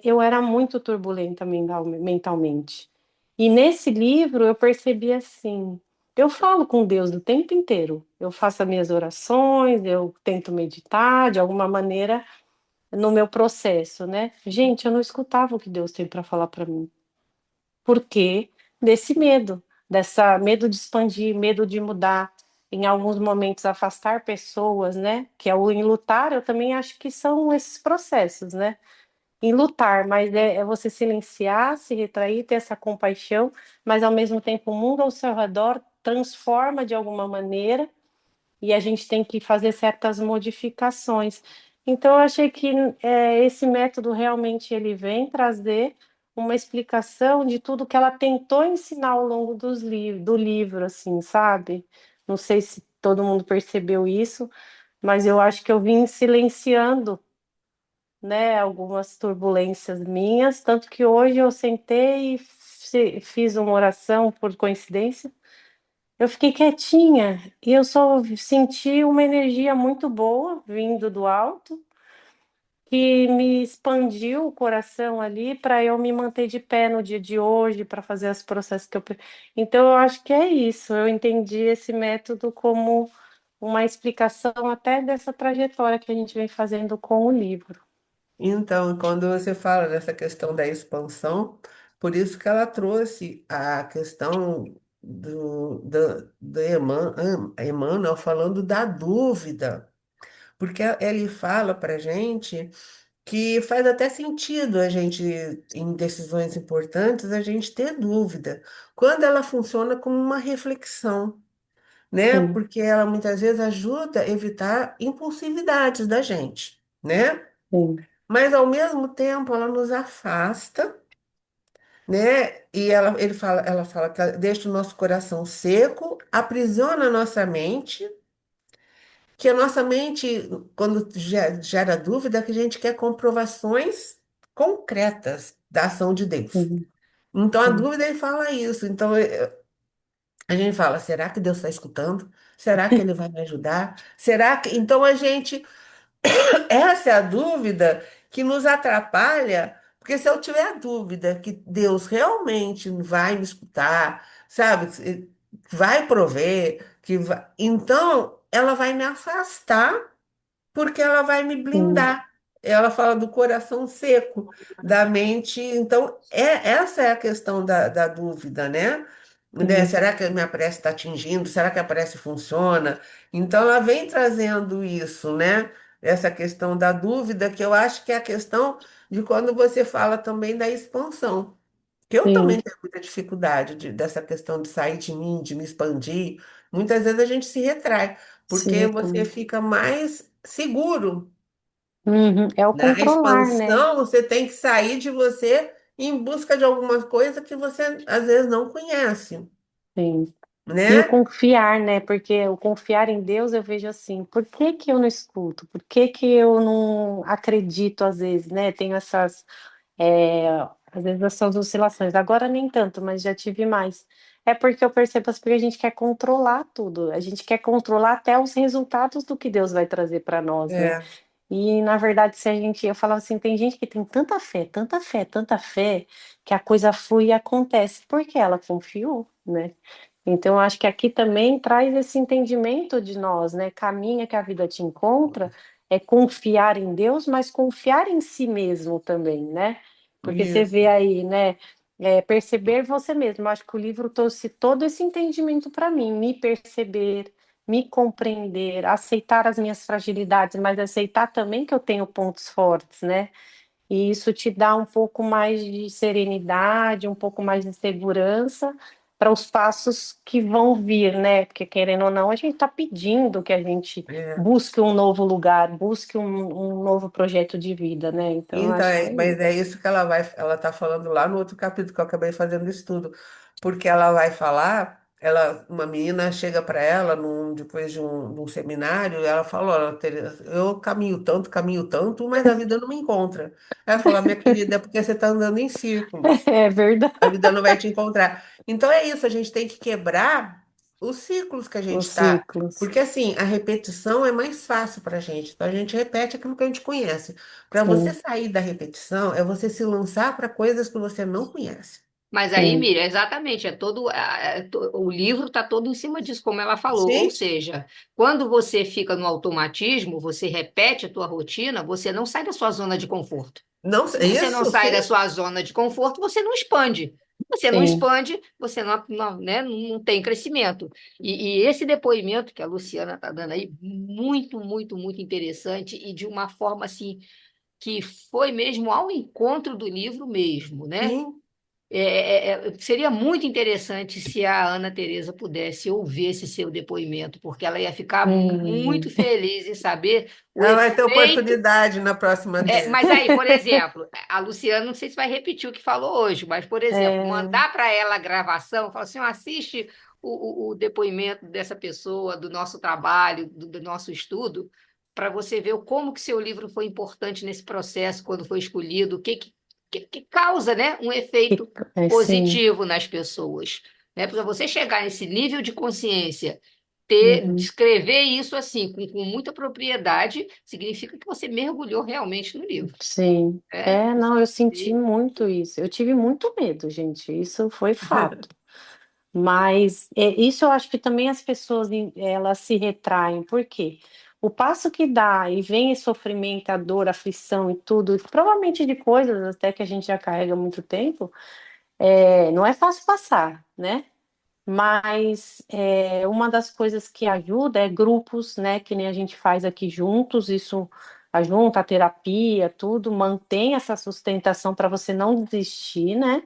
eu era muito turbulenta mentalmente. E nesse livro eu percebi assim, eu falo com Deus o tempo inteiro. Eu faço as minhas orações, eu tento meditar de alguma maneira no meu processo, né? Gente, eu não escutava o que Deus tem para falar para mim. Por quê? Desse medo, dessa medo de expandir, medo de mudar, em alguns momentos afastar pessoas, né? Que é o em lutar, eu também acho que são esses processos, né? Em lutar, mas é você silenciar, se retrair, ter essa compaixão, mas ao mesmo tempo o mundo ao seu redor transforma de alguma maneira e a gente tem que fazer certas modificações. Então, eu achei que esse método realmente ele vem trazer uma explicação de tudo que ela tentou ensinar ao longo do livro, assim, sabe? Não sei se todo mundo percebeu isso, mas eu acho que eu vim silenciando, né, algumas turbulências minhas, tanto que hoje eu sentei e fiz uma oração por coincidência. Eu fiquei quietinha e eu só senti uma energia muito boa vindo do alto, que me expandiu o coração ali para eu me manter de pé no dia de hoje, para fazer os processos que eu. Então, eu acho que é isso. Eu entendi esse método como uma explicação até dessa trajetória que a gente vem fazendo com o livro. Então, quando você fala dessa questão da expansão, por isso que ela trouxe a questão do Emmanuel falando da dúvida, porque ele fala para a gente que faz até sentido a gente, em decisões importantes, a gente ter dúvida, quando ela funciona como uma reflexão, né? Sim, Porque ela muitas vezes ajuda a evitar impulsividades da gente, né? sim, Mas ao mesmo tempo ela nos afasta, né? E ela fala que ela deixa o nosso coração seco, aprisiona a nossa mente, que a nossa mente, quando gera dúvida, que a gente quer comprovações concretas da ação de Deus. sim, Então a sim, dúvida ele fala isso. Então a gente fala, será que Deus está escutando? Será que Ele vai me ajudar? Será que. Então a gente essa é a dúvida que nos atrapalha, porque se eu tiver dúvida que Deus realmente vai me escutar, sabe, vai prover, então ela vai me afastar porque ela vai me sim, blindar. Ela fala do coração seco, da mente. Então, essa é a questão da dúvida, né? sim, Será que a minha prece está atingindo? Será que a prece funciona? Então, ela vem trazendo isso, né? Essa questão da dúvida, que eu acho que é a questão de quando você fala também da expansão. Que eu também sim, tenho muita dificuldade dessa questão de sair de mim, de me expandir. Muitas vezes a gente se retrai, sim, porque eu você também. fica mais seguro. Uhum, é o Na controlar, né? expansão, você tem que sair de você em busca de alguma coisa que você às vezes não conhece, Sim. E o né? confiar, né? Porque o confiar em Deus eu vejo assim, por que que eu não escuto? Por que que eu não acredito às vezes, né? Tenho às vezes essas oscilações. Agora nem tanto, mas já tive mais. É porque eu percebo assim, porque a gente quer controlar tudo. A gente quer controlar até os resultados do que Deus vai trazer para nós, né? É, E na verdade, se a gente, eu falava assim, tem gente que tem tanta fé, tanta fé, tanta fé, que a coisa flui e acontece, porque ela confiou, né? Então, eu acho que aqui também traz esse entendimento de nós, né? Caminha que a vida te encontra, é confiar em Deus, mas confiar em si mesmo também, né? Porque você vê isso. aí, né? Perceber você mesmo. Eu acho que o livro trouxe todo esse entendimento para mim, me perceber, me compreender, aceitar as minhas fragilidades, mas aceitar também que eu tenho pontos fortes, né? E isso te dá um pouco mais de serenidade, um pouco mais de segurança para os passos que vão vir, né? Porque querendo ou não, a gente está pedindo que a gente É. busque um novo lugar, busque um novo projeto de vida, né? Então, eu Então, acho que é mas isso. é isso que ela está falando lá no outro capítulo que eu acabei fazendo estudo, porque ela vai falar, uma menina chega para ela depois de um seminário, e ela fala, olha, Tereza, eu caminho tanto, mas a vida não me encontra. Aí ela fala, minha querida, é porque você está andando em círculos. É verdade. A vida não vai te encontrar. Então é isso, a gente tem que quebrar os ciclos que a gente Os está. ciclos. Porque assim, a repetição é mais fácil para a gente. Então a gente repete aquilo que a gente conhece. Para você Sim, sair da repetição, é você se lançar para coisas que você não conhece. Mas aí, sim, Miriam, exatamente, o livro está todo em cima disso, como ela falou. Ou Sim? seja, quando você fica no automatismo, você repete a tua rotina, você não sai da sua zona de conforto. Não, Se você não isso, sai da sim. sua zona de conforto, você não expande. Você não sim, expande, você né, não tem crescimento. E esse depoimento que a Luciana está dando aí, muito, muito, muito interessante e de uma forma assim que foi mesmo ao encontro do livro mesmo, né? Sim. Seria muito interessante se a Ana Teresa pudesse ouvir esse seu depoimento, porque ela ia ficar muito Hum, feliz em saber o Ela vai ter efeito. oportunidade na próxima vez. Mas aí, por exemplo, a Luciana, não sei se vai repetir o que falou hoje, mas, por exemplo, é, mandar para ela a gravação, falar assim: "Ó, assiste o depoimento dessa pessoa, do nosso trabalho, do nosso estudo, para você ver como que seu livro foi importante nesse processo, quando foi escolhido, o que causa, né, um efeito sim. positivo nas pessoas. Né? Para você chegar nesse nível de consciência, Uhum. descrever isso assim, com muita propriedade, significa que você mergulhou realmente no livro. Sim. Né? É, não, eu senti muito isso. Eu tive muito medo, gente. Isso foi fato. Mas isso eu acho que também as pessoas elas se retraem. Por quê? O passo que dá e vem esse sofrimento, a dor, a aflição e tudo, provavelmente de coisas até que a gente já carrega há muito tempo, não é fácil passar, né? Mas uma das coisas que ajuda é grupos, né? Que nem a gente faz aqui juntos, isso a terapia, tudo, mantém essa sustentação para você não desistir, né?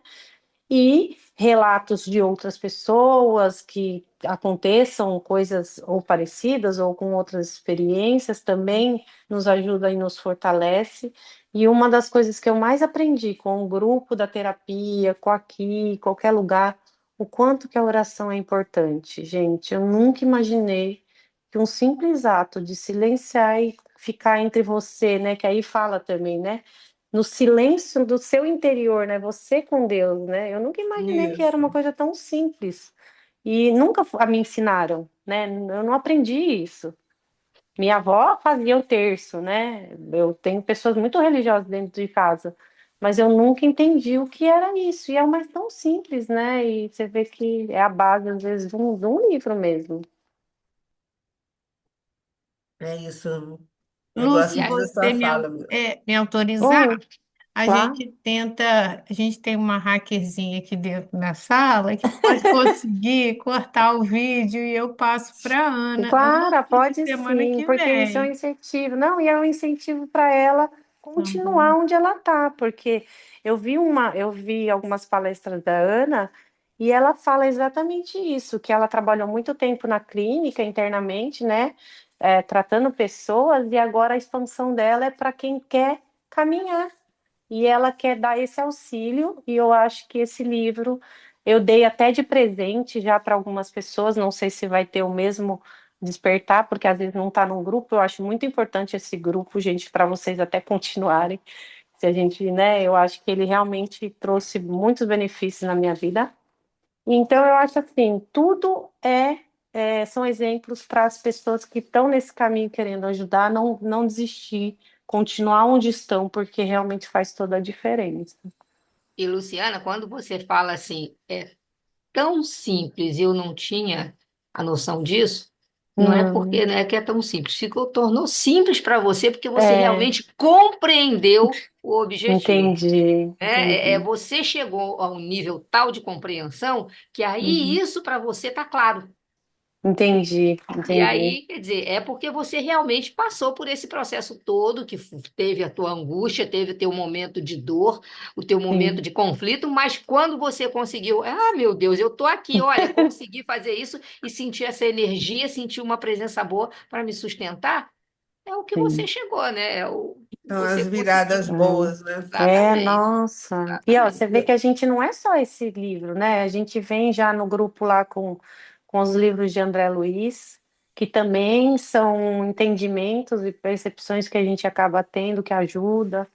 E relatos de outras pessoas que aconteçam coisas ou parecidas ou com outras experiências também nos ajuda e nos fortalece. E uma das coisas que eu mais aprendi com o grupo da terapia, com aqui, qualquer lugar, o quanto que a oração é importante. Gente, eu nunca imaginei que um simples ato de silenciar e ficar entre você, né, que aí fala também, né? No silêncio do seu interior, né? Você com Deus, né? Eu nunca imaginei que era Isso. uma coisa tão simples. E nunca me ensinaram, né? Eu não aprendi isso. Minha avó fazia o terço, né? Eu tenho pessoas muito religiosas dentro de casa, mas eu nunca entendi o que era isso. E é uma tão simples, né? E você vê que é a base, às vezes, de um livro mesmo. É isso. Eu Lu, gosto E se muito a- da sua você fala, meu. me autorizar, Oh, a claro, gente tenta, a gente tem uma hackerzinha aqui dentro da sala que pode conseguir cortar o vídeo e eu passo para a Ana claro, antes de pode semana sim, que porque isso é um vem. incentivo. Não, e é um incentivo para ela Tá bom. continuar onde ela está, porque eu vi algumas palestras da Ana e ela fala exatamente isso, que ela trabalhou muito tempo na clínica internamente, né, tratando pessoas, e agora a expansão dela é para quem quer caminhar. E ela quer dar esse auxílio, e eu acho que esse livro eu dei até de presente já para algumas pessoas, não sei se vai ter o mesmo despertar, porque às vezes não está num grupo, eu acho muito importante esse grupo, gente, para vocês até continuarem. Se a gente, né, eu acho que ele realmente trouxe muitos benefícios na minha vida. Então eu acho assim, tudo são exemplos para as pessoas que estão nesse caminho querendo ajudar, não desistir, continuar onde estão, porque realmente faz toda a diferença. e, Luciana, quando você fala assim, é tão simples e eu não tinha a noção disso, não é porque Não, não é que é tão simples, ficou, tornou simples para você porque você é, realmente compreendeu o objetivo. entendi, É, entendi. você chegou a um nível tal de compreensão que aí Uhum. isso para você está claro. Entendi, E entendi. aí, quer dizer, é porque você realmente passou por esse processo todo, que teve a tua angústia, teve o teu momento de dor, o teu momento Sim, de conflito, mas quando você conseguiu, ah, meu Deus, eu tô aqui, olha, consegui fazer isso e sentir essa energia, sentir uma presença boa para me sustentar, é o que você sim. chegou, né? São Você as conseguiu. viradas boas, né? Exatamente, Nossa. E ó, você exatamente. vê que a gente não é só esse livro, né? A gente vem já no grupo lá com os livros de André Luiz, que também são entendimentos e percepções que a gente acaba tendo que ajuda.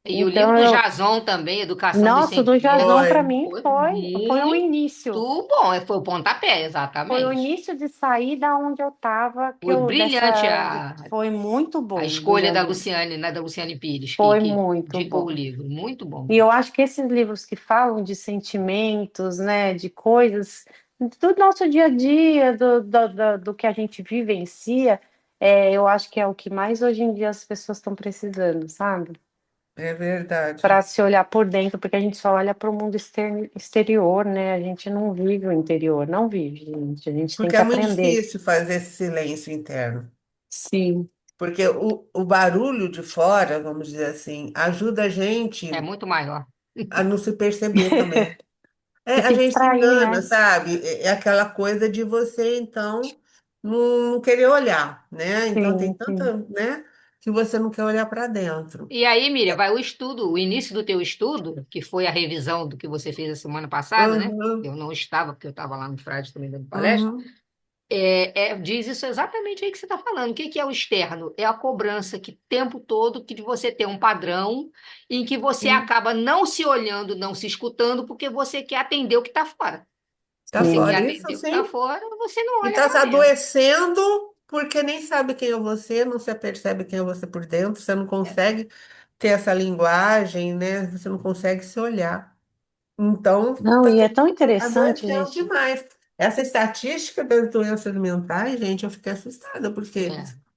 E o livro Então, do Jason também, Educação dos nossa, o do Jason Sentimentos, para Foi. mim foi foi o muito início. bom, foi o pontapé, Foi o exatamente. início de sair da onde eu estava, que Foi eu brilhante foi muito a bom do escolha da Jason. Luciane, né, da Luciane Pires, Foi que muito indicou o bom. livro. Muito bom. E eu acho que esses livros que falam de sentimentos, né, de coisas do nosso dia a dia, do que a gente vivencia, eu acho que é o que mais hoje em dia as pessoas estão precisando, sabe? É verdade. Para se olhar por dentro, porque a gente só olha para o mundo exterior, né? A gente não vive o interior, não vive, gente. A gente tem Porque que é muito aprender. difícil fazer esse silêncio interno. Sim, Porque o barulho de fora, vamos dizer assim, ajuda a É gente muito maior. a não se perceber também. É, Você a se gente se distrair, engana, né? sabe? É aquela coisa de você, então, não querer olhar, né? Então, tem Sim, sim. tanta, né, que você não quer olhar para dentro. E aí, Miriam, vai o estudo, o início do teu estudo, que foi a revisão do que você fez a semana passada, né? Uhum, Eu não estava, porque eu estava lá no Frade também dando palestra. uhum, Diz isso exatamente aí que você está falando. O que que é o externo? É a cobrança que o tempo todo que de você ter um padrão em que você sim. acaba não se olhando, não se escutando, porque você quer atender o que está fora. Se Tá você quer fora Sim. isso, atender o que está sim. fora, você não E olha tá se para dentro. adoecendo porque nem sabe quem é você, não se percebe quem é você por dentro, você não consegue ter essa linguagem, né? Você não consegue se olhar. Então, Não, tá e é todo tão mundo interessante, adoecendo gente. demais. Essa estatística das doenças mentais, gente, eu fiquei assustada, porque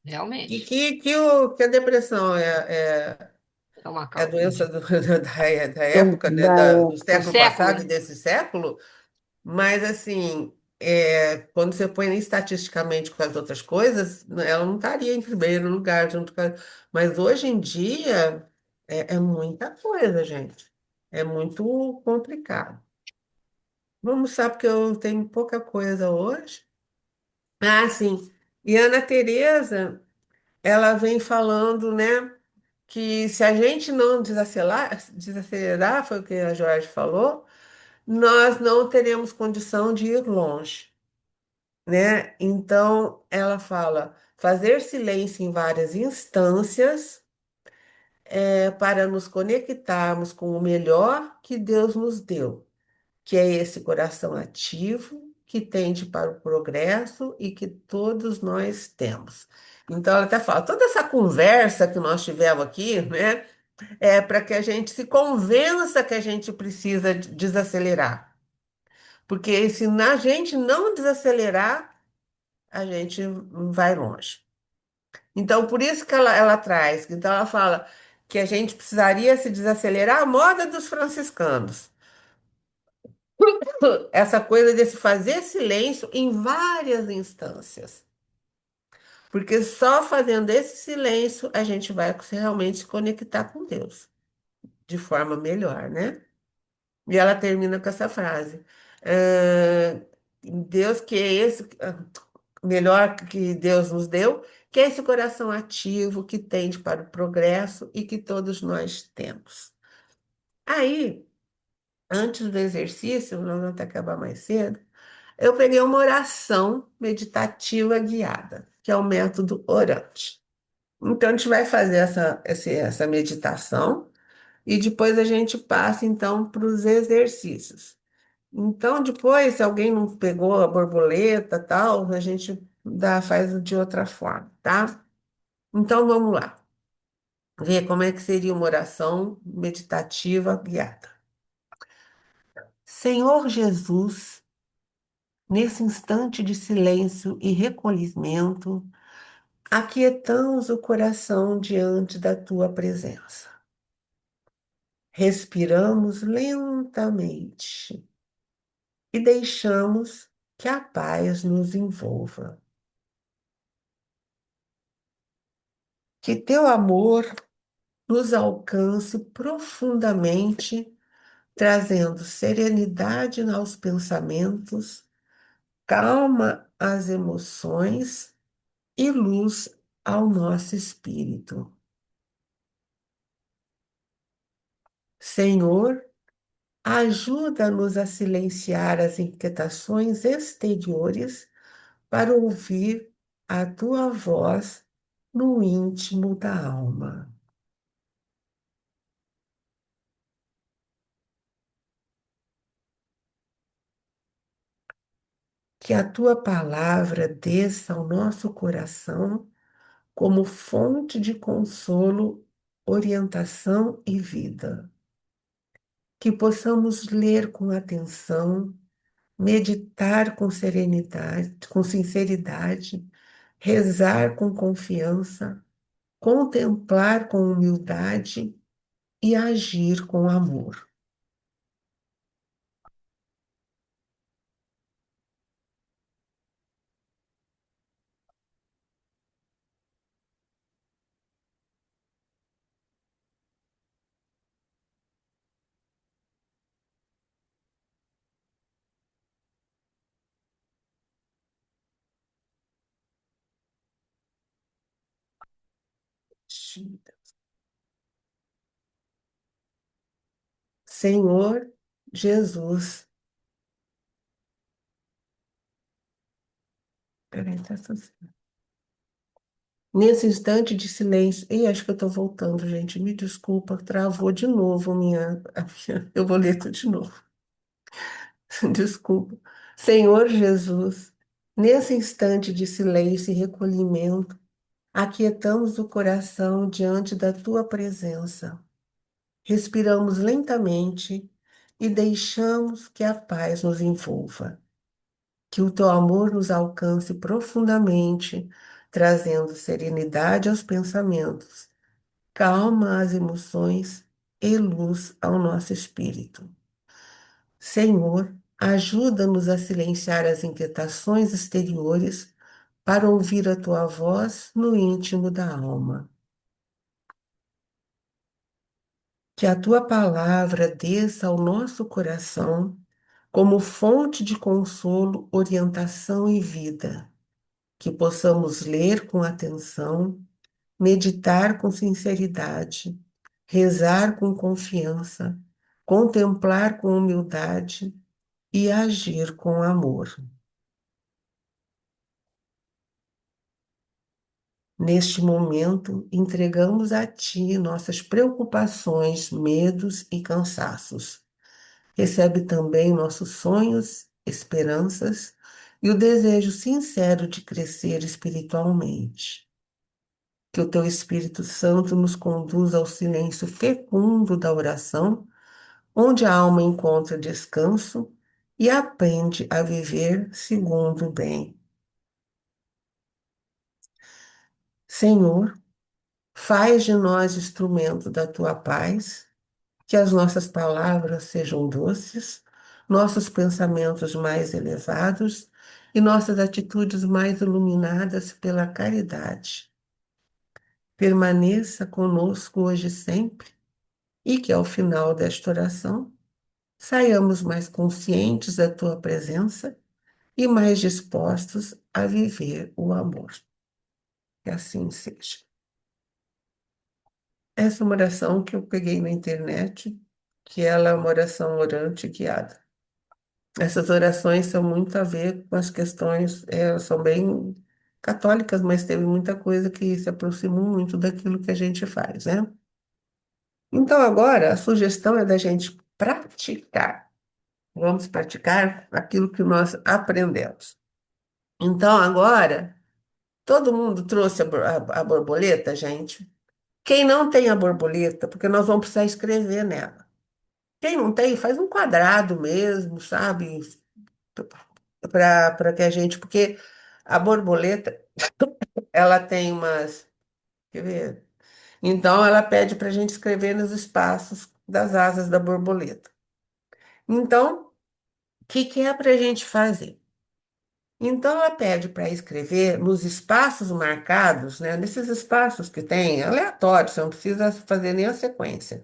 Realmente. que a depressão É uma é a causa. doença da época, né, Da do Do século século, passado e né? desse século, mas assim, quando você põe estatisticamente com as outras coisas, ela não estaria em primeiro lugar junto com Mas hoje em dia é muita coisa, gente. É muito complicado. Vamos lá, porque eu tenho pouca coisa hoje. Ah, sim. E Ana Teresa, ela vem falando, né, que se a gente não desacelerar, foi o que a Jorge falou, nós não teremos condição de ir longe, né? Então, ela fala fazer silêncio em várias instâncias para nos conectarmos com o melhor que Deus nos deu, que é esse coração ativo que tende para o progresso e que todos nós temos. Então, ela até fala, toda essa conversa que nós tivemos aqui, né, é para que a gente se convença que a gente precisa desacelerar. Porque se a gente não desacelerar, a gente vai longe. Então, por isso que ela traz. Então, ela fala que a gente precisaria se desacelerar à moda dos franciscanos. Essa coisa de se fazer silêncio em várias instâncias. Porque só fazendo esse silêncio a gente vai realmente se conectar com Deus de forma melhor, né? E ela termina com essa frase: Deus que é esse melhor que Deus nos deu, que é esse coração ativo que tende para o progresso e que todos nós temos. Aí, antes do exercício, nós vamos até acabar mais cedo. Eu peguei uma oração meditativa guiada, que é o método orante. Então, a gente vai fazer essa meditação e depois a gente passa, então, para os exercícios. Então, depois, se alguém não pegou a borboleta, tal, a gente faz de outra forma, tá? Então, vamos lá. Ver como é que seria uma oração meditativa guiada. Senhor Jesus, nesse instante de silêncio e recolhimento, aquietamos o coração diante da tua presença. Respiramos lentamente e deixamos que a paz nos envolva. Que teu amor nos alcance profundamente, trazendo serenidade aos pensamentos, calma às emoções e luz ao nosso espírito. Senhor, ajuda-nos a silenciar as inquietações exteriores para ouvir a tua voz no íntimo da alma. Que a tua palavra desça ao nosso coração como fonte de consolo, orientação e vida. Que possamos ler com atenção, meditar com serenidade, com sinceridade, rezar com confiança, contemplar com humildade e agir com amor. Senhor Jesus. Peraí, tá assim. Nesse instante de silêncio, e acho que eu estou voltando, gente. Me desculpa, travou de novo Eu vou ler tudo de novo. Desculpa. Senhor Jesus, nesse instante de silêncio e recolhimento, aquietamos o coração diante da tua presença. Respiramos lentamente e deixamos que a paz nos envolva. Que o teu amor nos alcance profundamente, trazendo serenidade aos pensamentos, calma às emoções e luz ao nosso espírito. Senhor, ajuda-nos a silenciar as inquietações exteriores para ouvir a tua voz no íntimo da alma. Que a tua palavra desça ao nosso coração como fonte de consolo, orientação e vida. Que possamos ler com atenção, meditar com sinceridade, rezar com confiança, contemplar com humildade e agir com amor. Neste momento, entregamos a Ti nossas preocupações, medos e cansaços. Recebe também nossos sonhos, esperanças e o desejo sincero de crescer espiritualmente. Que o Teu Espírito Santo nos conduza ao silêncio fecundo da oração, onde a alma encontra descanso e aprende a viver segundo o bem. Senhor, faz de nós instrumento da tua paz, que as nossas palavras sejam doces, nossos pensamentos mais elevados e nossas atitudes mais iluminadas pela caridade. Permaneça conosco hoje e sempre, e que ao final desta oração saiamos mais conscientes da tua presença e mais dispostos a viver o amor. Que assim seja. Essa é uma oração que eu peguei na internet, que ela é uma oração orante guiada. Essas orações são muito a ver com as questões, são bem católicas, mas teve muita coisa que se aproximou muito daquilo que a gente faz, né? Então, agora, a sugestão é da gente praticar. Vamos praticar aquilo que nós aprendemos. Então, agora, todo mundo trouxe a borboleta, gente? Quem não tem a borboleta, porque nós vamos precisar escrever nela. Quem não tem, faz um quadrado mesmo, sabe? Para que a gente, porque a borboleta, ela tem umas, quer ver? Então, ela pede para a gente escrever nos espaços das asas da borboleta. Então, o que que é para a gente fazer? Então, ela pede para escrever nos espaços marcados, né? Nesses espaços que tem, aleatório, você não precisa fazer nem a sequência.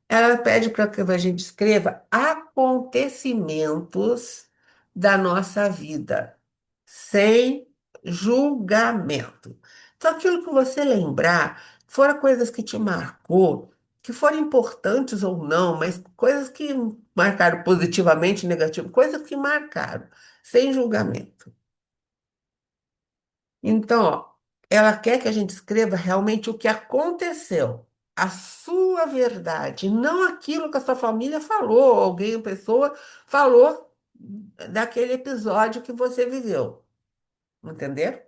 Ela pede para que a gente escreva acontecimentos da nossa vida, sem julgamento. Então, aquilo que você lembrar, fora coisas que te marcou, que foram importantes ou não, mas coisas que marcaram positivamente, negativo, coisas que marcaram, sem julgamento. Então, ó, ela quer que a gente escreva realmente o que aconteceu, a sua verdade, não aquilo que a sua família falou, alguém, uma pessoa falou daquele episódio que você viveu. Entender?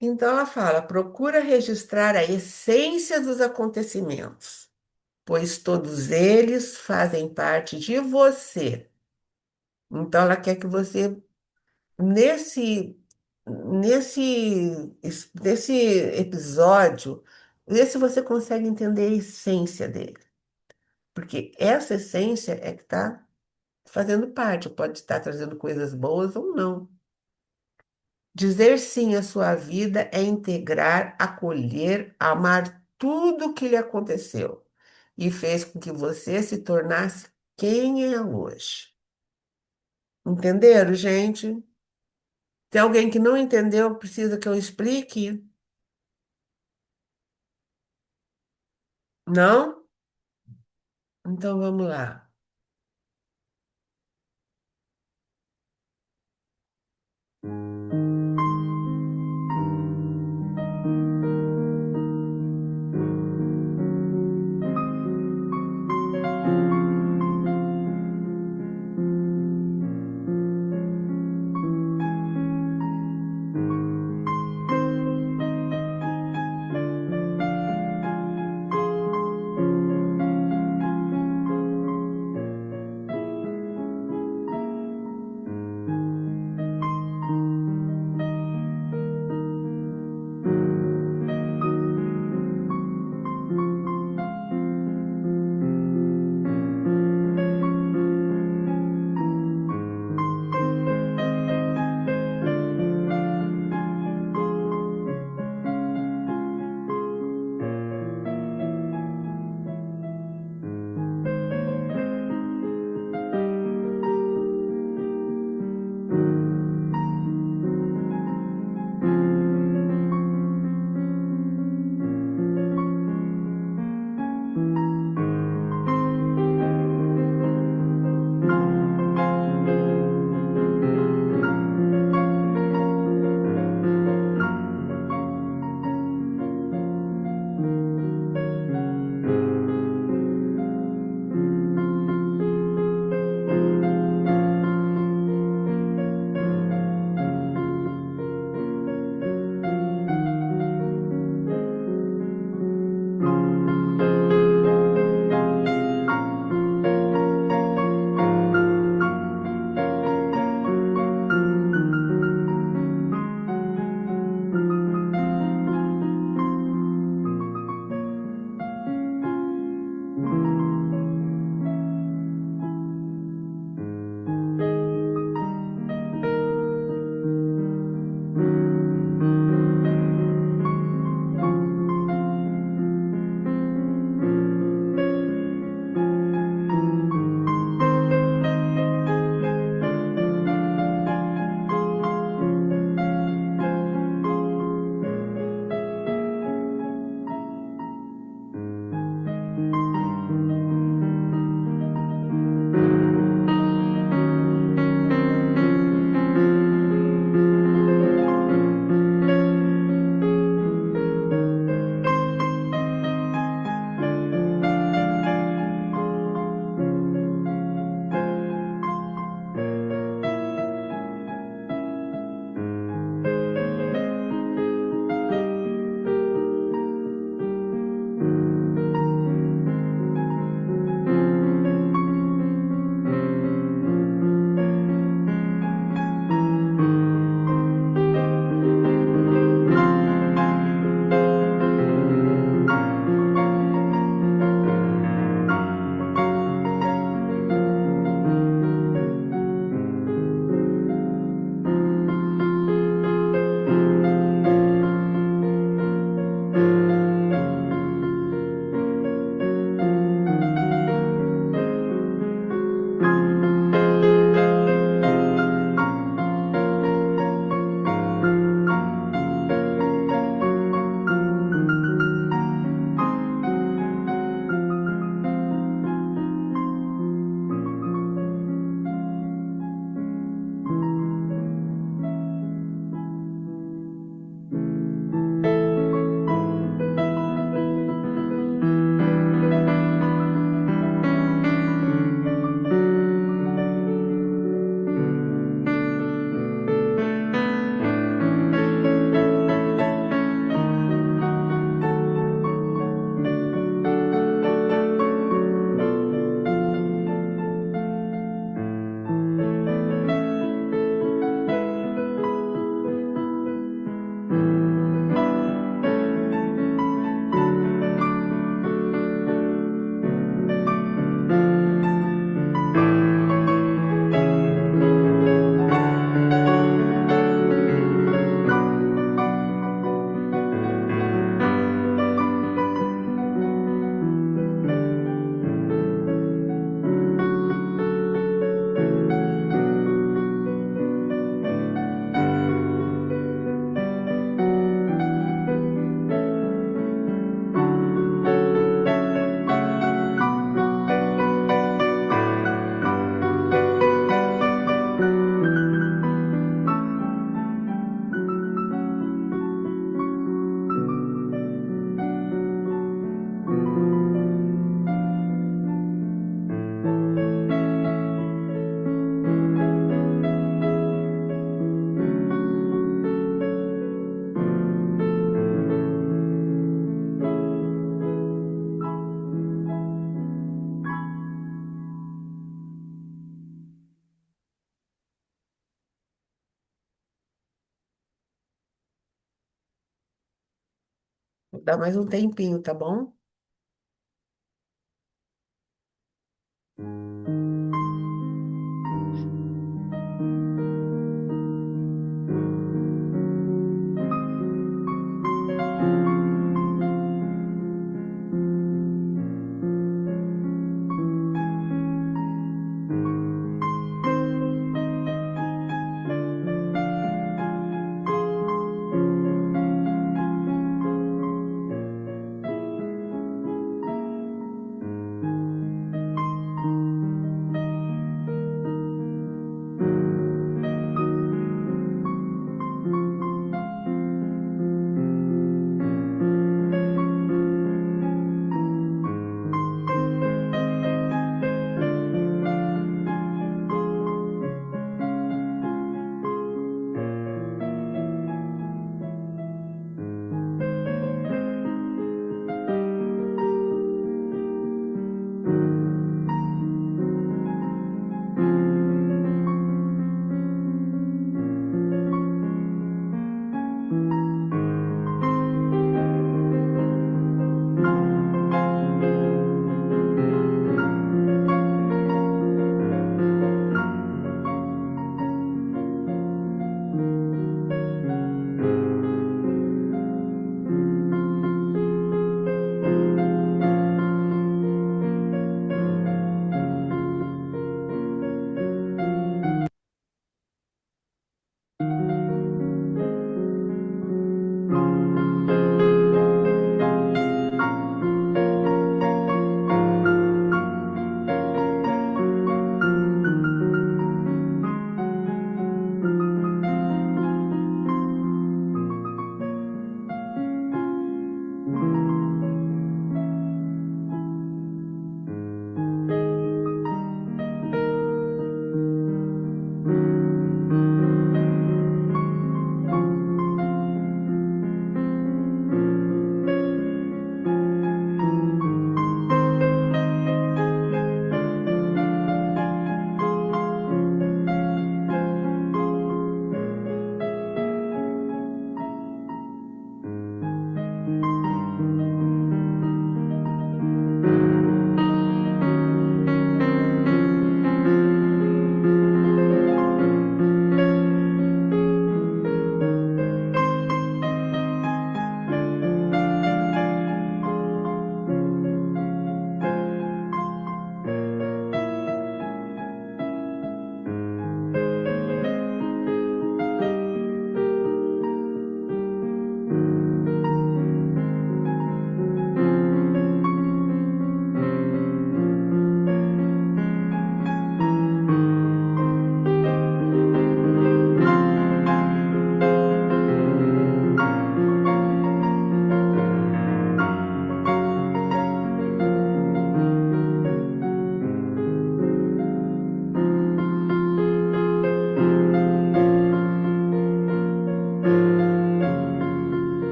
Então ela fala: procura registrar a essência dos acontecimentos, pois todos eles fazem parte de você. Então ela quer que você nesse nesse episódio, vê se você consegue entender a essência dele. Porque essa essência é que está fazendo parte, pode estar trazendo coisas boas ou não. Dizer sim à sua vida é integrar, acolher, amar tudo o que lhe aconteceu e fez com que você se tornasse quem é hoje. Entenderam, gente? Tem alguém que não entendeu, precisa que eu explique? Não? Então vamos lá. Dá mais um tempinho, tá bom?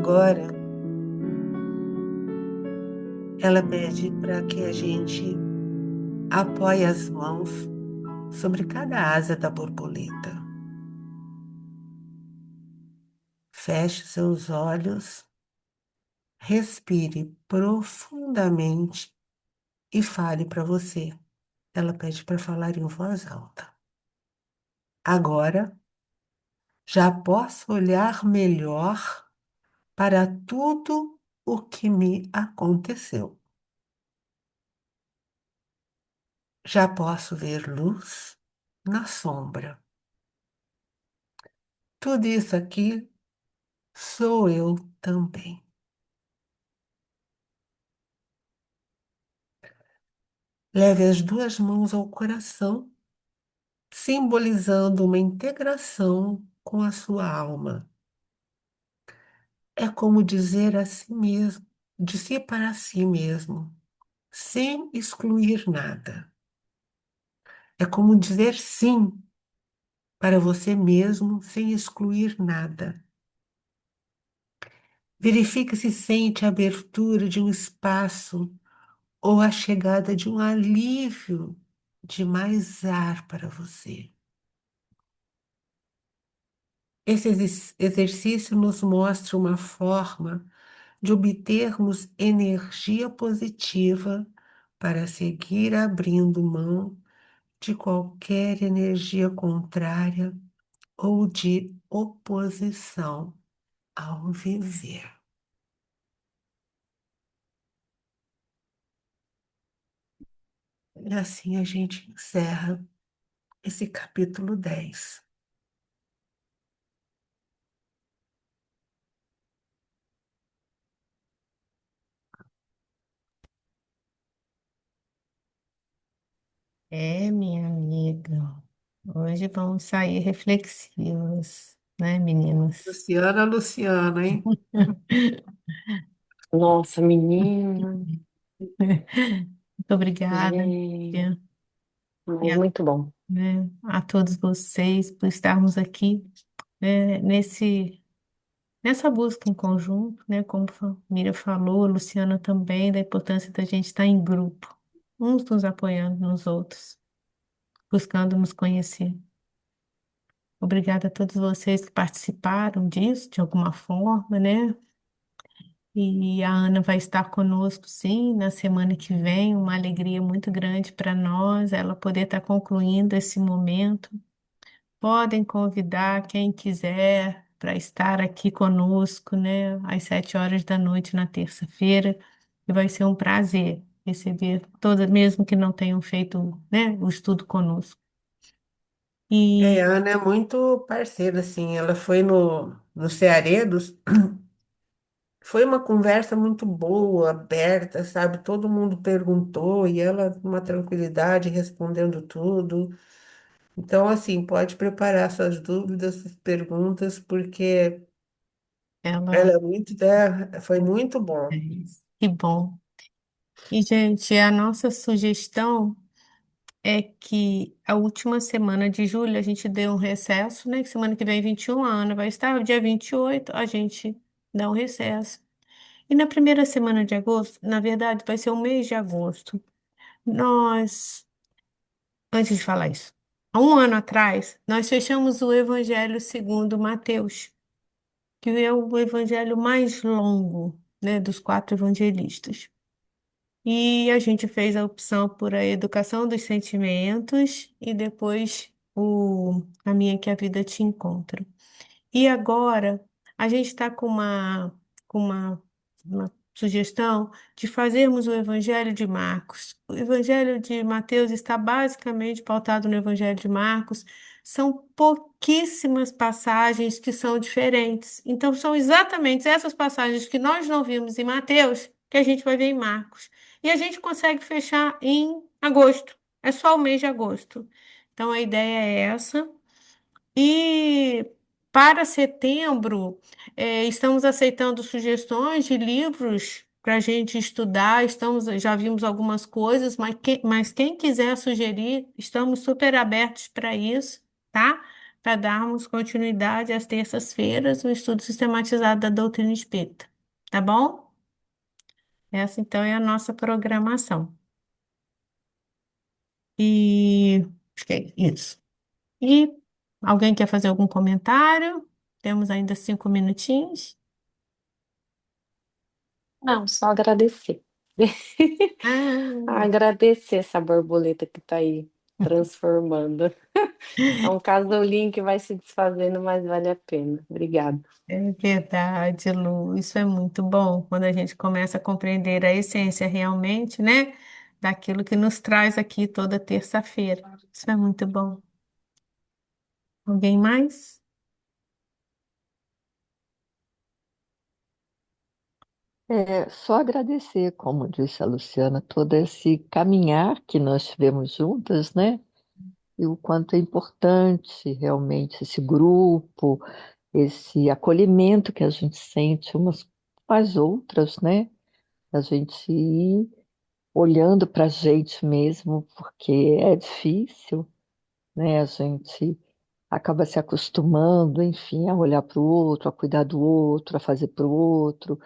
agora ela pede para que a gente apoie as mãos sobre cada asa da borboleta. Feche seus olhos, respire profundamente e fale para você. Ela pede para falar em voz alta. Agora já posso olhar melhor para tudo o que me aconteceu. Já posso ver luz na sombra. Tudo isso aqui sou eu também. Leve as duas mãos ao coração, simbolizando uma integração com a sua alma. É como dizer a si mesmo, de si para si mesmo, sem excluir nada. É como dizer sim para você mesmo, sem excluir nada. Verifique se sente a abertura de um espaço ou a chegada de um alívio de mais ar para você. Esse exercício nos mostra uma forma de obtermos energia positiva para seguir abrindo mão de qualquer energia contrária ou de oposição ao viver. E assim a gente encerra esse capítulo 10. É, minha amiga. Hoje vamos sair reflexivos, né, meninas? Luciana, Luciana, hein? Nossa, menina, Muito obrigada, gente, Tia, e a, muito bom. né, a todos vocês por estarmos aqui, né, nessa busca em conjunto, né, como a Mira falou, a Luciana também, da importância da gente estar em grupo, uns nos apoiando nos outros, buscando nos conhecer. Obrigada a todos vocês que participaram disso, de alguma forma, né? E a Ana vai estar conosco, sim, na semana que vem. Uma alegria muito grande para nós, ela poder estar concluindo esse momento. Podem convidar quem quiser para estar aqui conosco, né, às 7 horas da noite na terça-feira. E vai ser um prazer receber todas, mesmo que não tenham feito, né, o estudo conosco. É, E a Ana é muito parceira, assim. Ela foi no Cearedos, foi uma conversa muito boa, aberta, sabe? Todo mundo perguntou e ela, com uma tranquilidade, respondendo tudo. Então, assim, pode preparar suas dúvidas, suas perguntas, porque ela ela, é muito, foi muito bom. que bom. E, gente, a nossa sugestão é que a última semana de julho a gente dê um recesso, né? Que semana que vem, 21, a Ana vai estar, o dia 28 a gente dá um recesso. E na primeira semana de agosto, na verdade, vai ser o mês de agosto. Nós, antes de falar isso, há um ano atrás, nós fechamos o Evangelho segundo Mateus, que é o evangelho mais longo, né, dos quatro evangelistas. E a gente fez a opção por a educação dos sentimentos e depois o caminho que a vida te encontra. E agora a gente está com uma sugestão de fazermos o Evangelho de Marcos. O Evangelho de Mateus está basicamente pautado no Evangelho de Marcos. São pouquíssimas passagens que são diferentes. Então, são exatamente essas passagens que nós não vimos em Mateus que a gente vai ver em Marcos. E a gente consegue fechar em agosto. É só o mês de agosto. Então, a ideia é essa. E para setembro, estamos aceitando sugestões de livros para a gente estudar. Já vimos algumas coisas, mas quem quiser sugerir, estamos super abertos para isso, tá? para darmos continuidade às terças-feiras, o estudo sistematizado da doutrina espírita. Tá bom? Essa então é a nossa programação. E acho que é isso. E alguém quer fazer algum comentário? Temos ainda 5 minutinhos. Não, só agradecer. Ah, Agradecer essa borboleta que está aí transformando. É um casulinho que vai se desfazendo, mas vale a pena. Obrigada. é verdade, Lu. Isso é muito bom quando a gente começa a compreender a essência realmente, né? Daquilo que nos traz aqui toda terça-feira. Isso é muito bom. Alguém mais? É, só agradecer, como disse a Luciana, todo esse caminhar que nós tivemos juntas, né? E o quanto é importante realmente esse grupo, esse acolhimento que a gente sente umas com as outras, né? A gente ir olhando para a gente mesmo, porque é difícil, né? A gente acaba se acostumando, enfim, a olhar para o outro, a cuidar do outro, a fazer para o outro.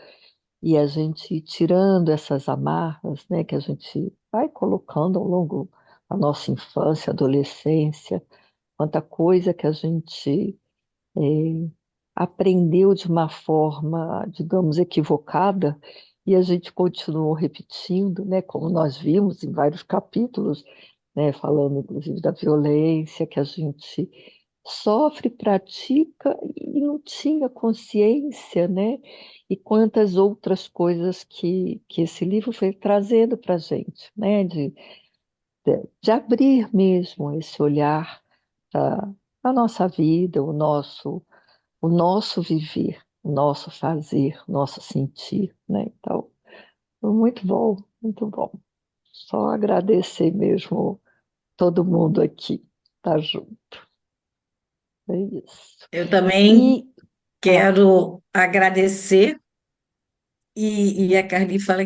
E a gente ir tirando essas amarras, né, que a gente vai colocando ao longo da nossa infância, adolescência, quanta coisa que a gente aprendeu de uma forma, digamos, equivocada, e a gente continuou repetindo, né, como nós vimos em vários capítulos, né, falando inclusive da violência que a gente sofre, pratica e não tinha consciência, né? E quantas outras coisas que esse livro foi trazendo para a gente, né? De abrir mesmo esse olhar para a nossa vida, o nosso viver, o nosso fazer, o nosso sentir, né? Então, foi muito bom, muito bom. Só agradecer mesmo todo mundo aqui, tá junto. É isso. Eu também E ah, quero agradecer, e a Carly fala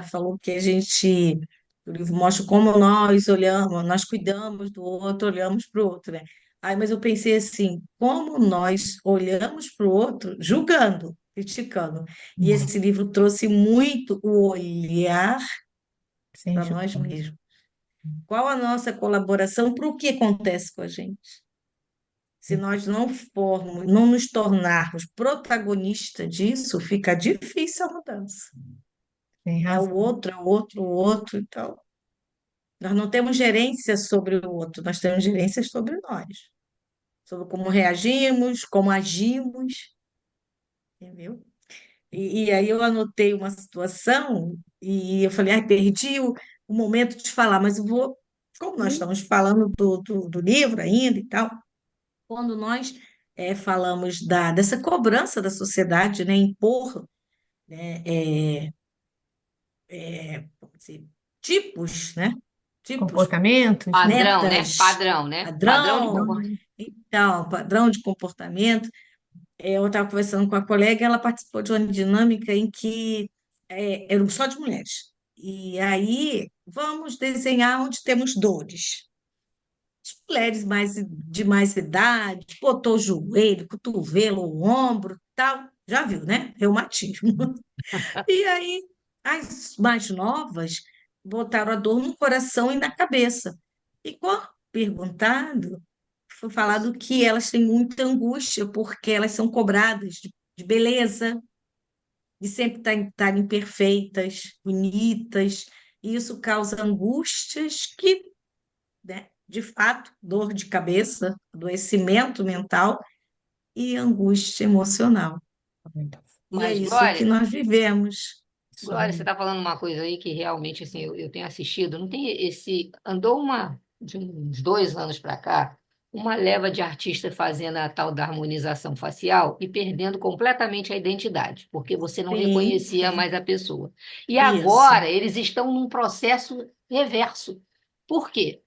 falou que a gente, o livro mostra como nós olhamos, nós cuidamos do outro, olhamos para o outro, né? Ai, mas eu pensei assim, como nós olhamos para o outro, julgando, criticando. E esse livro trouxe muito o olhar Sem para nós julgamento. mesmos. Qual a nossa colaboração para o que acontece com a gente? Se nós não formos, não nos tornarmos protagonistas disso, fica difícil a mudança. Tem É o razão. outro, é o outro, o outro. Então, nós não temos gerência sobre o outro, nós temos gerência sobre nós, sobre como reagimos, como agimos, entendeu? E aí eu anotei uma situação e eu falei, ai, perdi o momento de falar, mas eu vou, como nós estamos falando do livro ainda e tal, quando nós falamos dessa cobrança da sociedade, né, impor, né, como dizer, tipos, né, tipos, Comportamentos, né? Padrão, né? metas, Padrão, né? Padrão de padrão, comportamento. então, padrão de comportamento. Eu estava conversando com a colega, ela participou de uma dinâmica em que eram só de mulheres. E aí, vamos desenhar onde temos dores. As mulheres de mais idade, botou o joelho, cotovelo, o ombro, tal, já viu, né? Reumatismo. E aí, as mais novas botaram a dor no coração e na cabeça. E quando perguntado, foi falado que elas têm muita angústia porque elas são cobradas de beleza, de sempre estarem perfeitas, bonitas, e isso causa angústias que, né, de fato, dor de cabeça, adoecimento mental e angústia emocional. E é Mas, isso que Glória, nós vivemos. Isso Glória, você aí. está falando uma coisa aí que realmente assim, eu tenho assistido. Não tem esse. Andou de uns 2 anos para cá, uma leva de artistas fazendo a tal da harmonização facial e perdendo completamente a identidade, porque você não Sim, reconhecia sim, mais a pessoa. E isso. agora eles estão num processo reverso. Por quê?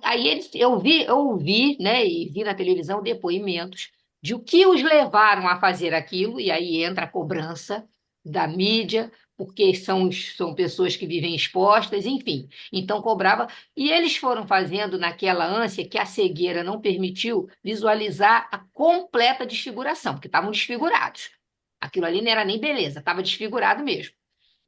Aí eu ouvi, né, e vi na televisão depoimentos de o que os levaram a fazer aquilo, e aí entra a cobrança da mídia porque são pessoas que vivem expostas, enfim. Então cobrava, e eles foram fazendo naquela ânsia que a cegueira não permitiu visualizar a completa desfiguração, porque estavam desfigurados. Aquilo ali não era nem beleza, estava desfigurado mesmo.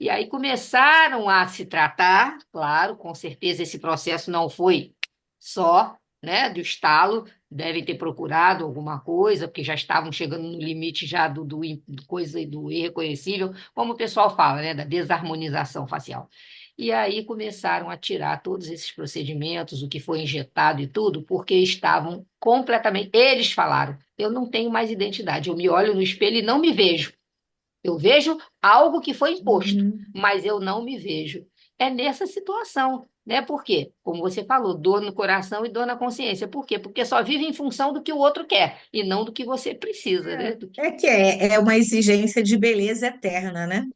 E aí começaram a se tratar, claro, com certeza esse processo não foi só, né, do estalo, devem ter procurado alguma coisa, porque já estavam chegando no limite já do coisa do irreconhecível, como o pessoal fala, né, da desarmonização facial. E aí começaram a tirar todos esses procedimentos, o que foi injetado e tudo, porque estavam completamente. Eles falaram: eu não tenho mais identidade, eu me olho no espelho e não me vejo. Eu vejo algo que foi imposto, Uhum. mas eu não me vejo. É nessa situação, né? Por quê? Como você falou, dor no coração e dor na consciência. Por quê? Porque só vive em função do que o outro quer e não do que você precisa, né? É uma exigência de beleza eterna, né?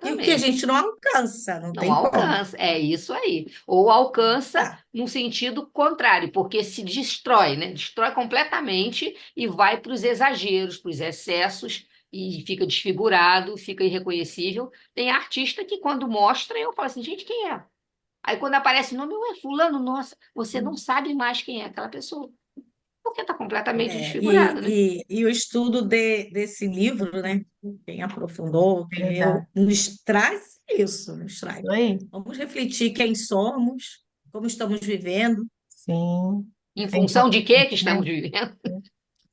E o que a Exatamente. gente não alcança, não Não tem como. alcança, é isso aí. Ou alcança Tá. no sentido contrário, porque se destrói, né? Destrói completamente e vai para os exageros, para os excessos, e fica desfigurado, fica irreconhecível. Tem artista que, quando mostra, eu falo assim, gente, quem é? Aí, quando aparece o nome, ué, fulano, nossa, você não sabe mais quem é aquela pessoa, porque está completamente É, desfigurado, né? e o estudo desse livro, né? Quem aprofundou, quem leu, Verdade. nos traz isso, nos traz. Isso aí. Vamos refletir quem somos, como estamos vivendo, Sim. Em É função de quê importante, que estamos né? vivendo?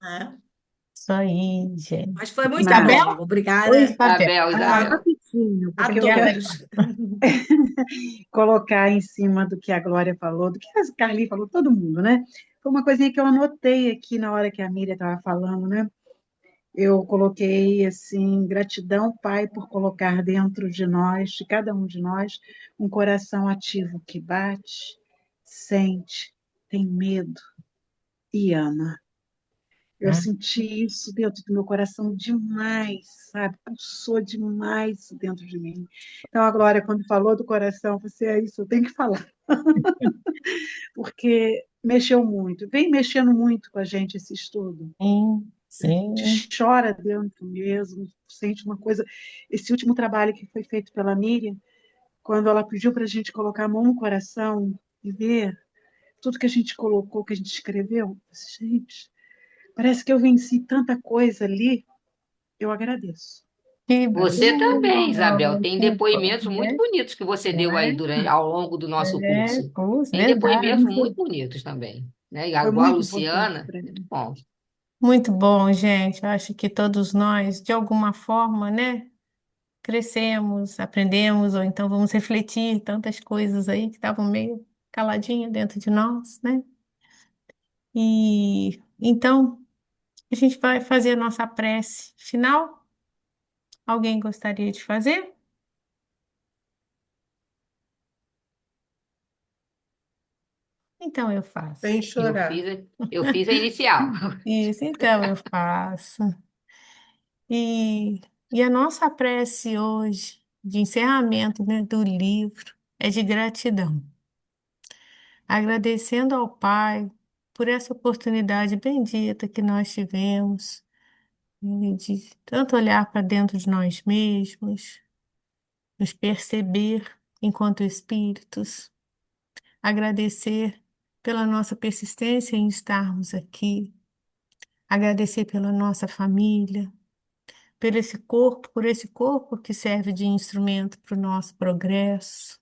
né? Isso aí, gente. Mas foi muito Isabel? bom. Oi, Obrigada Isabel. Isabel, Isabel. Rapidinho, a porque Você eu quer quero fazer? todos. colocar em cima do que a Glória falou, do que a Carly falou, todo mundo, né? Foi uma coisinha que eu anotei aqui na hora que a Miriam estava falando, né? Eu coloquei assim, gratidão, Pai, por colocar dentro de nós, de cada um de nós, um coração ativo que bate, sente, tem medo e ama. Eu Ah, senti isso dentro do meu coração demais, sabe? Pulsou demais dentro de mim. Então, a Glória, quando falou do coração, você é isso, eu tenho que falar, porque mexeu muito, vem mexendo muito com a gente esse estudo. sim, A sim. gente chora dentro mesmo, sente uma coisa. Esse último trabalho que foi feito pela Miriam, quando ela pediu para a gente colocar a mão no coração e ver tudo que a gente colocou, que a gente escreveu, eu disse, gente, parece que eu venci tanta coisa ali. Eu agradeço. Que Você também, Isabel. bom, Tem que bom, depoimentos muito né? bonitos que você deu aí ao longo do nosso curso. Tem Verdade. depoimentos muito bonitos também, né? Foi Igual a muito importante Luciana, para muito mim. bom. Muito bom, gente. Eu acho que todos nós, de alguma forma, né, crescemos, aprendemos, ou então vamos refletir tantas coisas aí que estavam meio caladinhas dentro de nós, né? E então a gente vai fazer a nossa prece final. Alguém gostaria de fazer? Então eu faço. Sem Eu chorar. fiz, eu fiz a inicial. Isso, então eu faço. E, e a nossa prece hoje, de encerramento, né, do livro, é de gratidão. Agradecendo ao Pai por essa oportunidade bendita que nós tivemos, de tanto olhar para dentro de nós mesmos, nos perceber enquanto espíritos, agradecer pela nossa persistência em estarmos aqui, agradecer pela nossa família, por esse corpo que serve de instrumento para o nosso progresso,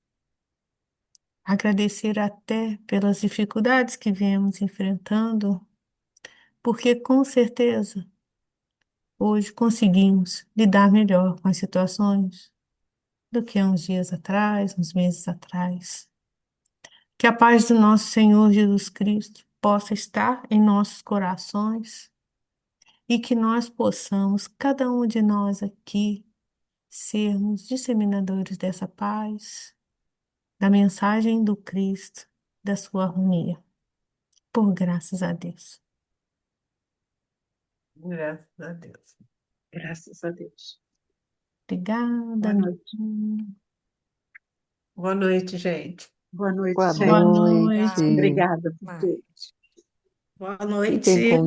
agradecer até pelas dificuldades que viemos enfrentando, porque com certeza hoje conseguimos lidar melhor com as situações do que há uns dias atrás, uns meses atrás. Que a paz do nosso Senhor Jesus Cristo possa estar em nossos corações e que nós possamos, cada um de nós aqui, sermos disseminadores dessa paz, da mensagem do Cristo, da sua harmonia. Por graças a Deus. Graças a Deus. Graças a Deus. Obrigada. Boa noite. Boa noite, gente. Boa noite, Boa Boa gente. noite. noite. Obrigada por Mas, tudo. boa Fiquem com noite.